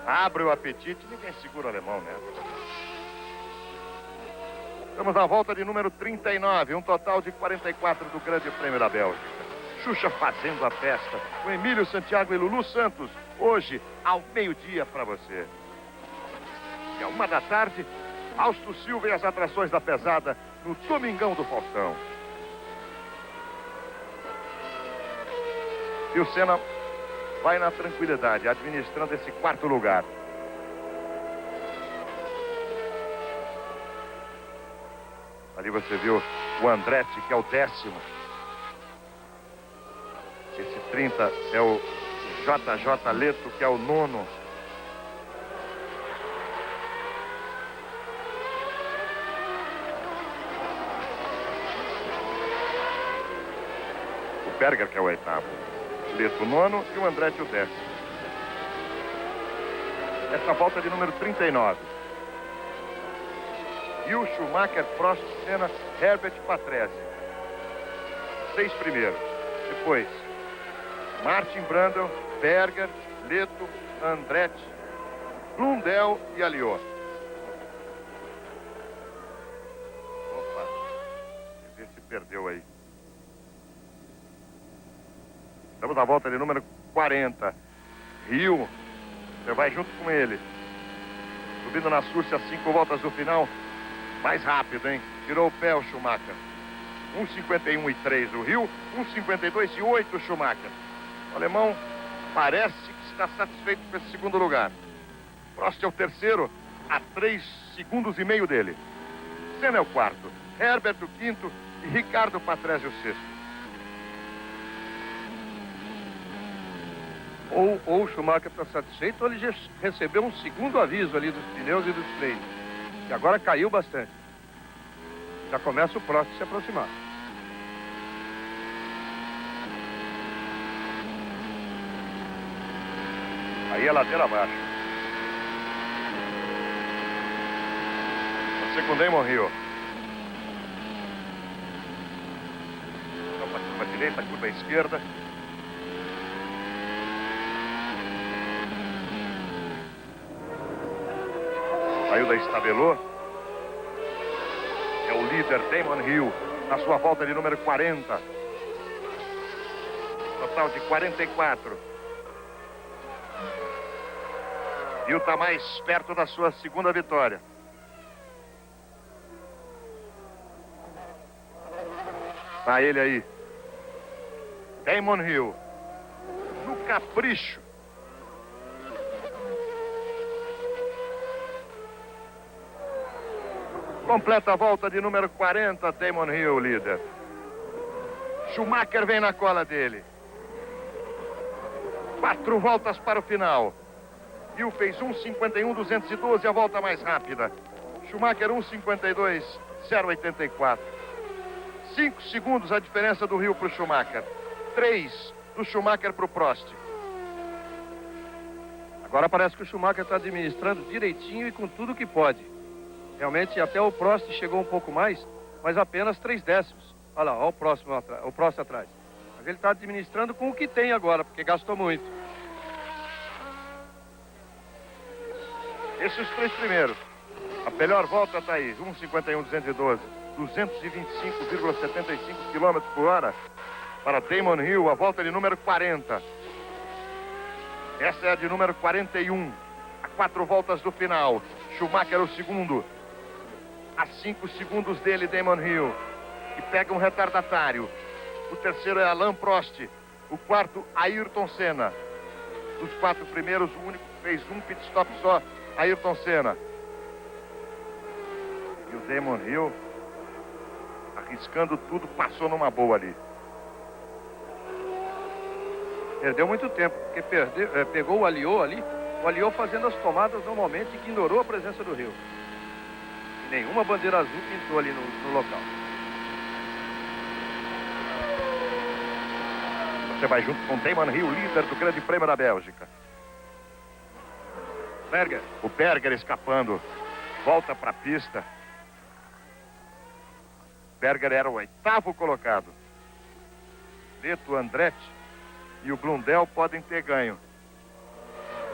S1: abre o apetite, ninguém segura o alemão, né? Estamos na volta de número 39, um total de 44 do Grande Prêmio da Bélgica. Xuxa fazendo a festa, com Emílio Santiago e Lulu Santos, hoje, ao meio-dia para você. E à 1h da tarde, Fausto Silva e as atrações da pesada no Domingão do Faustão. E o Senna vai na tranquilidade, administrando esse quarto lugar. Ali você viu o Andretti, que é o décimo. Esse 30 é o JJ Leto, que é o nono. O Berger, que é o oitavo. Leto o nono e o Andretti o décimo. Essa volta de número 39. E o Schumacher, Prost, Senna, Herbert, Patrese. 6 primeiros. Depois, Martin Brundle, Berger, Leto, Andretti, Blundell e Alliot. Opa, vê se perdeu aí. Estamos na volta de número 40. Hill, você vai junto com ele. Subindo na Súrcia, 5 voltas do final. Mais rápido, hein? Tirou o pé o Schumacher. 1:51.3 o Hill, 1:52.8 o Schumacher. O alemão parece que está satisfeito com esse segundo lugar. Prost é o terceiro, a 3,5 segundos dele. Senna é o quarto, Herbert o quinto e Ricardo Patrese o sexto.
S2: Ou o Schumacher está satisfeito, ou ele já recebeu um segundo aviso ali dos pneus e dos freios. E agora caiu bastante. Já começa o Prost a se aproximar.
S1: Aí é ladeira abaixo. Você com Damon Hill. Curva direita, curva esquerda. Saiu da Estabelô. É o líder Damon Hill, na sua volta de número 40. Total de 44. Hill está mais perto da sua segunda vitória. Tá ele aí. Damon Hill. No capricho. Completa a volta de número 40, Damon Hill, líder. Schumacher vem na cola dele. 4 voltas para o final. Hill fez 1:51.212, a volta mais rápida. Schumacher 1:52.084. 5 segundos a diferença do Hill para o Schumacher. 3 do Schumacher para o Prost.
S2: Agora parece que o Schumacher está administrando direitinho e com tudo que pode. Realmente até o Prost chegou um pouco mais, mas apenas 3 décimos. Olha lá, olha o Prost atrás. Mas ele está administrando com o que tem agora, porque gastou muito.
S1: Esses 3 primeiros. A melhor volta está aí, 1:51.212. 225,75 km por hora para Damon Hill, a volta de número 40. Essa é a de número 41. A 4 voltas do final. Schumacher o segundo. A 5 segundos dele, Damon Hill, que pega um retardatário. O terceiro é Alain Prost. O quarto, Ayrton Senna. Dos 4 primeiros, o único que fez um pit stop só, Ayrton Senna. E o Damon Hill, arriscando tudo, passou numa boa ali.
S2: Perdeu muito tempo, porque pegou o Alliot ali, o Alliot fazendo as tomadas normalmente, ignorou a presença do Hill. E nenhuma bandeira azul pintou ali no local.
S1: Você vai junto com Damon Hill, líder do Grande Prêmio da Bélgica.
S2: Berger.
S1: O Berger escapando. Volta para a pista. Berger era o 8º colocado. Neto, Andretti e o Blundell podem ter ganho.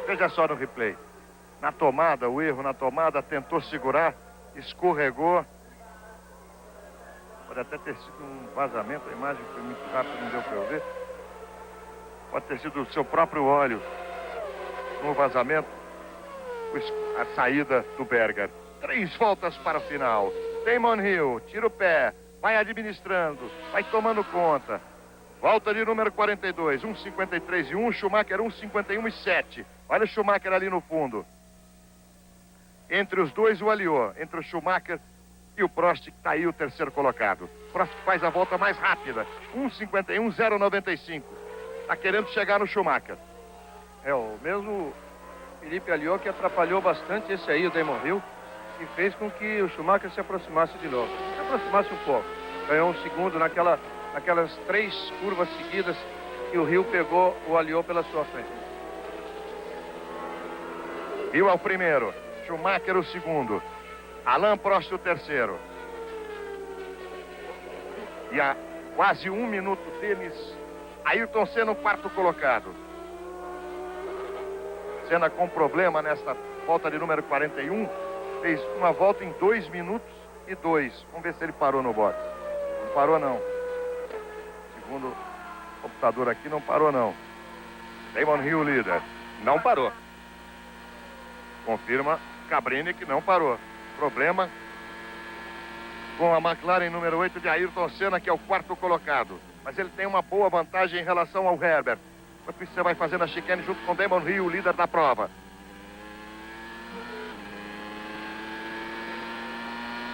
S1: Veja só no replay. Na tomada, o erro na tomada, tentou segurar, escorregou. Pode até ter sido um vazamento, a imagem foi muito rápida, não deu para eu ver. Pode ter sido o seu próprio óleo no vazamento, a saída do Berger. 3 voltas para o final. Damon Hill, tira o pé, vai administrando, vai tomando conta. Volta de número 42, 1:53.1, Schumacher 1:51.7. Olha o Schumacher ali no fundo. Entre os dois, o Alliot, entre o Schumacher e o Prost, que está aí o terceiro colocado. Prost faz a volta mais rápida, 1:51.095. Está querendo chegar no Schumacher.
S2: É o mesmo Felipe Alliot que atrapalhou bastante esse aí, o Damon Hill, e fez com que o Schumacher se aproximasse de novo. Se aproximasse um pouco. Ganhou um segundo naquelas 3 curvas seguidas que o Hill pegou o Alliot pela sua frente.
S1: Hill é o primeiro, Schumacher o segundo, Alain Prost o terceiro. E há quase 1 minuto deles, Ayrton Senna o 4º colocado. Senna com problema nesta volta de número 41, fez uma volta em 2 minutos e 2. Vamos ver se ele parou no boxe. Não parou não. Segundo o computador aqui, não parou não. Damon Hill, líder.
S6: Não parou.
S1: Confirma Cabrini que não parou. Problema com a McLaren número 8 de Ayrton Senna, que é o 4º colocado. Mas ele tem uma boa vantagem em relação ao Herbert. Enquanto isso, você vai fazendo a chicane junto com Damon Hill, líder da prova.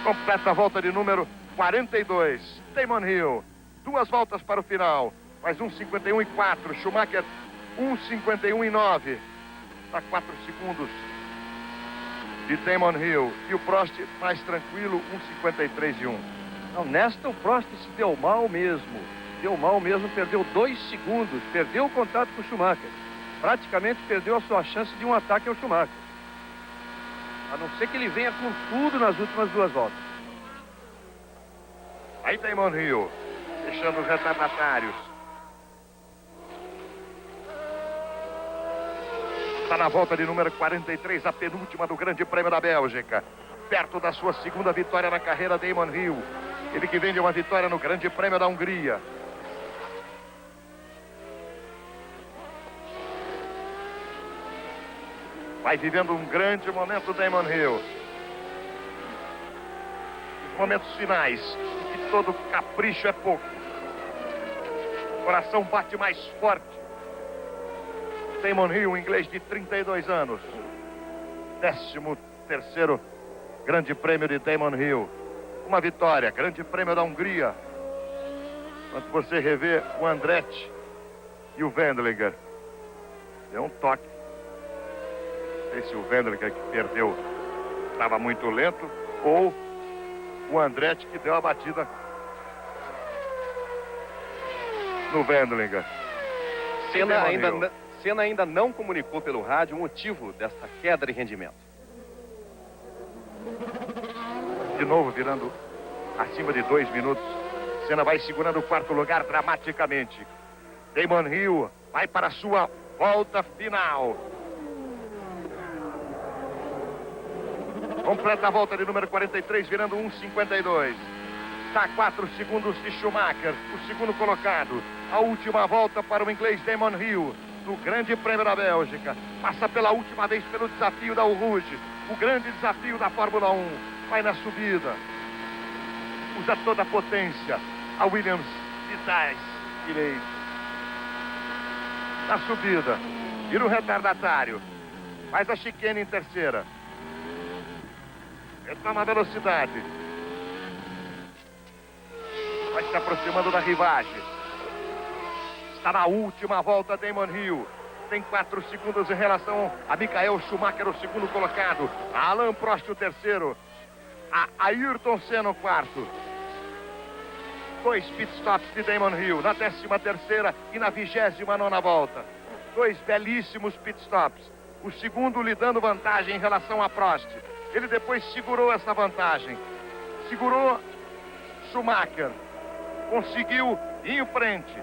S1: Completa a volta de número 42. Damon Hill. 2 voltas para o final. Mais 1:51.4. Schumacher 1:51.9. Está 4 segundos de Damon Hill. E o Prost mais tranquilo, 1:53.1.
S2: Não, nesta o Prost se deu mal mesmo. Deu mal mesmo, perdeu 2 segundos. Perdeu o contato com o Schumacher. Praticamente perdeu a sua chance de um ataque ao Schumacher. A não ser que ele venha com tudo nas últimas 2 voltas.
S1: Aí Damon Hill, deixando os retardatários. Está na volta de número 43, a penúltima do Grande Prêmio da Bélgica. Perto da sua 2ª vitória na carreira, Damon Hill. Ele que vem de uma vitória no Grande Prêmio da Hungria. Vai vivendo um grande momento, Damon Hill. Os momentos finais, em que todo capricho é pouco. O coração bate mais forte. Damon Hill, um inglês de 32 anos. 13º Grande Prêmio de Damon Hill. Uma vitória, Grande Prêmio da Hungria. Quando você revê o Andretti e o Wendlinger, deu um toque. Não sei se o Wendlinger que perdeu estava muito lento ou o Andretti que deu a batida no Wendlinger.
S6: Senna ainda não comunicou pelo rádio o motivo desta queda de rendimento.
S1: de novo virando acima de 2 minutos. Senna vai segurando o 4º lugar dramaticamente. Damon Hill vai para a sua volta final. Completa a volta de número 43, virando 1:52. Está a 4 segundos de Schumacher, o segundo colocado. A última volta para o inglês Damon Hill, do Grande Prêmio da Bélgica. Passa pela última vez pelo desafio da Eau Rouge, o grande desafio da Fórmula 1. Vai na subida. Usa toda a potência. A Williams de trás direito. Na subida. Vira o retardatário. Faz a chicane em terceira. Retoma a velocidade. Vai se aproximando da rivagem. Está na última volta Damon Hill. Tem 4 segundos em relação a Michael Schumacher, o segundo colocado. A Alain Prost, o terceiro. A Ayrton Senna, o quarto. 2 pitstops de Damon Hill na 13ª e na 29ª volta. 2 belíssimos pitstops. O segundo lhe dando vantagem em relação a Prost. Ele depois segurou essa vantagem. Segurou Schumacher. Conseguiu ir em frente.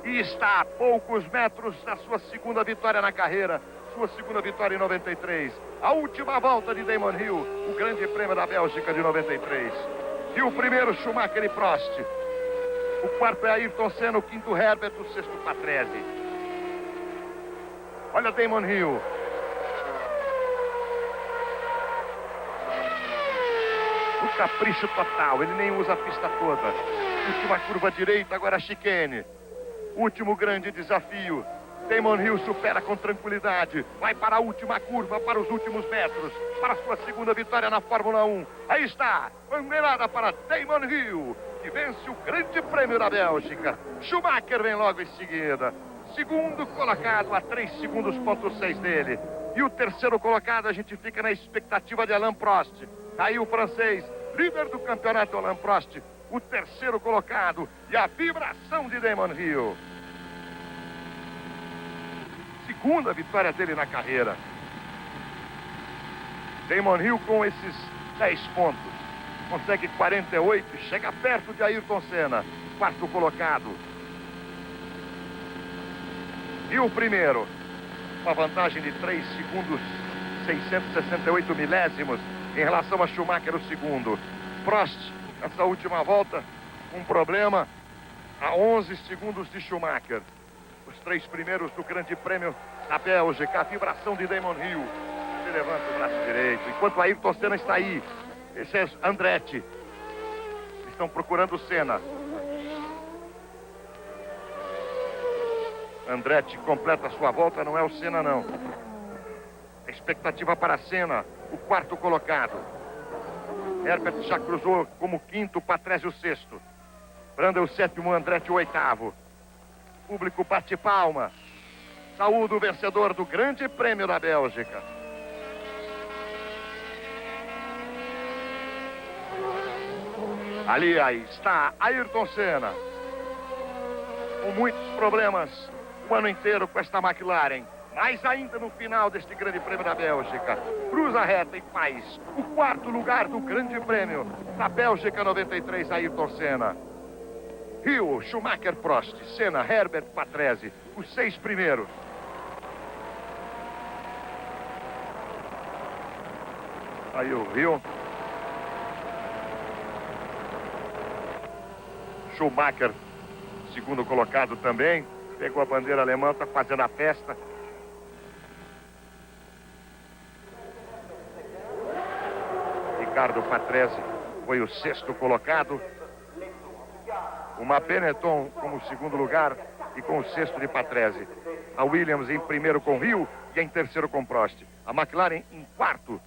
S1: E está a poucos metros da sua segunda vitória na carreira. Sua segunda vitória em 93. A última volta de Damon Hill. O Grande Prêmio da Bélgica de 93. E o primeiro Schumacher e Prost. O quarto é Ayrton Senna, o quinto Herbert, o sexto Patrese. Olha Damon Hill. O capricho total, ele nem usa a pista toda. Última curva direita, agora a chicane. Último grande desafio. Damon Hill supera com tranquilidade. Vai para a última curva, para os últimos metros. Para a sua segunda vitória na Fórmula 1. Aí está, bandeirada para Damon Hill, que vence o Grande Prêmio da Bélgica. Schumacher vem logo em seguida. Segundo colocado a 3 segundos, ponto 6 dele. E o terceiro colocado, a gente fica na expectativa de Alain Prost. Aí o francês, líder do campeonato, Alain Prost. O terceiro colocado e a vibração de Damon Hill. Segunda vitória dele na carreira. Damon Hill com esses 10 pontos. Consegue 48 e chega perto de Ayrton Senna. Quarto colocado. E o primeiro. Uma vantagem de 3 segundos, 668 milésimos em relação a Schumacher, o segundo. Prost, essa última volta, um problema a 11 segundos de Schumacher. Os 3 primeiros do Grande Prêmio da Bélgica. A vibração de Damon Hill. Ele levanta o braço direito. Enquanto Ayrton Senna está aí. Esse é Andretti. Estão procurando o Senna. Andretti completa a sua volta. Não é o Senna, não. A expectativa para Senna. O quarto colocado. Herbert já cruzou como quinto. Patrese o sexto. Brandel o sétimo. Andretti o oitavo. Público bate palma. Saúde o vencedor do Grande Prêmio da Bélgica. Ali aí está Ayrton Senna. Com muitos problemas o ano inteiro com esta McLaren. Mas ainda no final deste Grande Prêmio da Bélgica. Cruza a reta e faz o quarto lugar do Grande Prêmio da Bélgica 93, Ayrton Senna. Hill, Schumacher, Prost, Senna, Herbert, Patrese, os 6 primeiros. Aí o Hill. Schumacher, segundo colocado também. Pegou a bandeira alemã, está fazendo a festa. Ricardo Patrese foi o 6º colocado. Uma Benetton como segundo lugar e com o 6º de Patrese. A Williams em primeiro com Hill e em terceiro com Prost. A McLaren em quarto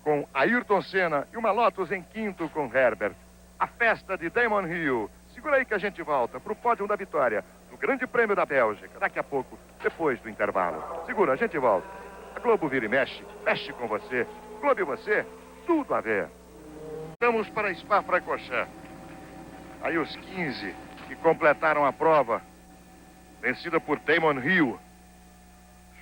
S1: com Ayrton Senna e uma Lotus em quinto com Herbert. A festa de Damon Hill. Segura aí que a gente volta para o pódio da vitória do Grande Prêmio da Bélgica. Daqui a pouco, depois do intervalo. Segura, a gente volta. A Globo vira e mexe, mexe com você. Globo e você, tudo a ver. Estamos para Spa-Francorchamps. Aí os 15 que completaram a prova, vencida por Damon Hill.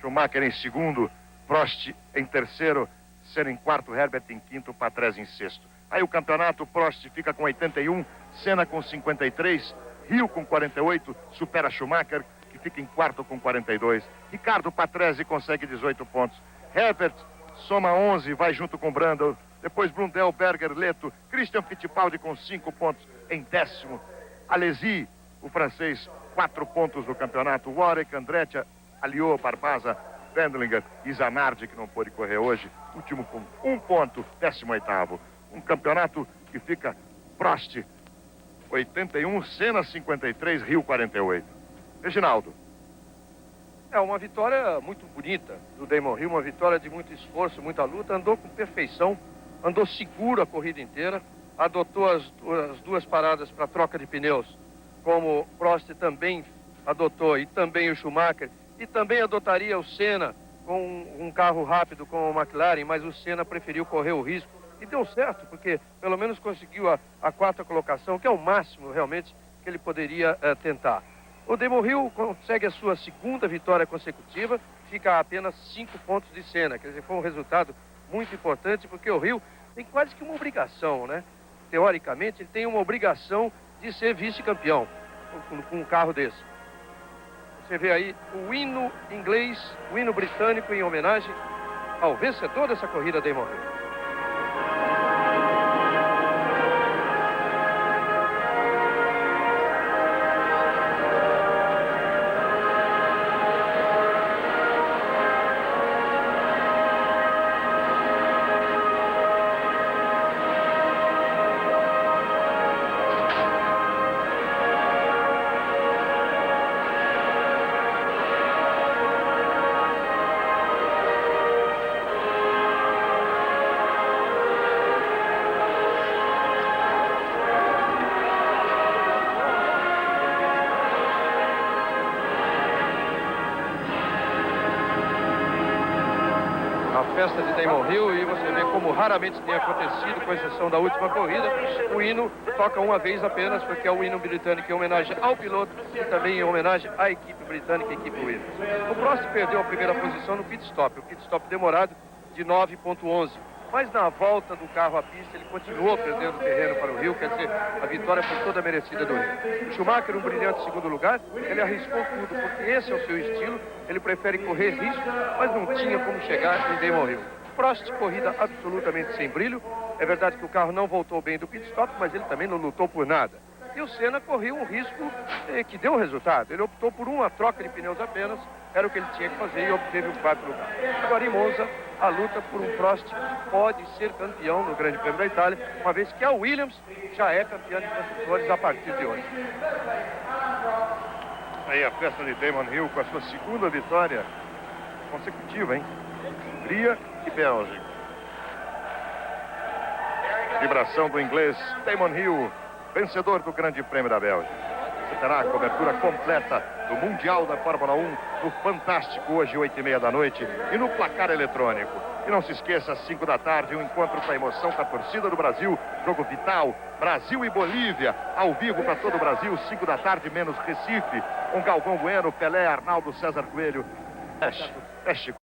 S1: Schumacher em segundo, Prost em terceiro, Senna em quarto, Herbert em quinto, Patrese em sexto. Aí o campeonato, Prost fica com 81, Senna com 53, Hill com 48, supera Schumacher, que fica em quarto com 42. Ricardo Patrese consegue 18 pontos. Herbert soma 11, vai junto com Brundle. Depois Blundell, Berger, Leto, Christian Fittipaldi com 5 pontos em décimo. Alesi, o francês, 4 pontos no campeonato. Warwick, Andretti, Aliot, Barbazza, Wendlinger e Zanardi, que não pôde correr hoje, último com 1 ponto, 18º. Um campeonato que fica Prost 81, Senna 53, Hill 48. Reginaldo.
S2: É uma vitória muito bonita do Damon Hill, uma vitória de muito esforço, muita luta, andou com perfeição, andou seguro a corrida inteira, adotou as duas paradas para troca de pneus, como Prost também adotou, e também o Schumacher, e também adotaria o Senna com um carro rápido como o McLaren, mas o Senna preferiu correr o risco, e deu certo, porque pelo menos conseguiu a quarta colocação, que é o máximo realmente que ele poderia tentar. O Damon Hill consegue a sua segunda vitória consecutiva, fica a apenas 5 pontos de Senna, quer dizer, foi um resultado muito importante, porque o Hill tem quase que uma obrigação, né? Teoricamente, ele tem uma obrigação de ser vice-campeão com um carro desse. Você vê aí o hino inglês, o hino britânico em homenagem ao vencedor dessa corrida, Damon Hill. Festa de Damon Hill, e você vê como raramente tem acontecido, com exceção da última corrida, o hino toca uma vez apenas, porque é o hino britânico em homenagem ao piloto e também em homenagem à equipe britânica, a equipe Williams. O Prost perdeu a primeira posição no pit stop, o pit stop demorado de 9,11. Mas na volta do carro à pista, ele continuou perdendo terreno para o Hill, quer dizer, a vitória foi toda merecida do Hill. Schumacher, um brilhante segundo lugar, ele arriscou tudo, porque esse é o seu estilo, ele prefere correr risco, mas não tinha como chegar em Damon Hill. Prost, corrida absolutamente sem brilho, é verdade que o carro não voltou bem do pit stop, mas ele também não lutou por nada. E o Senna correu um risco que deu resultado, ele optou por uma troca de pneus apenas, era o que ele tinha que fazer, e obteve o 4º lugar. Agora em Monza, a luta por um Prost que pode ser campeão no Grande Prêmio da Itália, uma vez que a Williams já é campeã de construtores a partir de hoje.
S1: Aí a festa de Damon Hill com a sua segunda vitória consecutiva, hein? Hungria e Bélgica. Vibração do inglês Damon Hill, vencedor do Grande Prêmio da Bélgica. Você terá a cobertura completa do Mundial da Fórmula 1 no Fantástico, hoje, 8h30 da noite, e no Placar Eletrônico. E não se esqueça, às 5 da tarde, um encontro com a emoção com a torcida do Brasil, jogo vital, Brasil e Bolívia, ao vivo para todo o Brasil, 5 da tarde, menos Recife, com Galvão Bueno, Pelé, Arnaldo, César Coelho. Feche.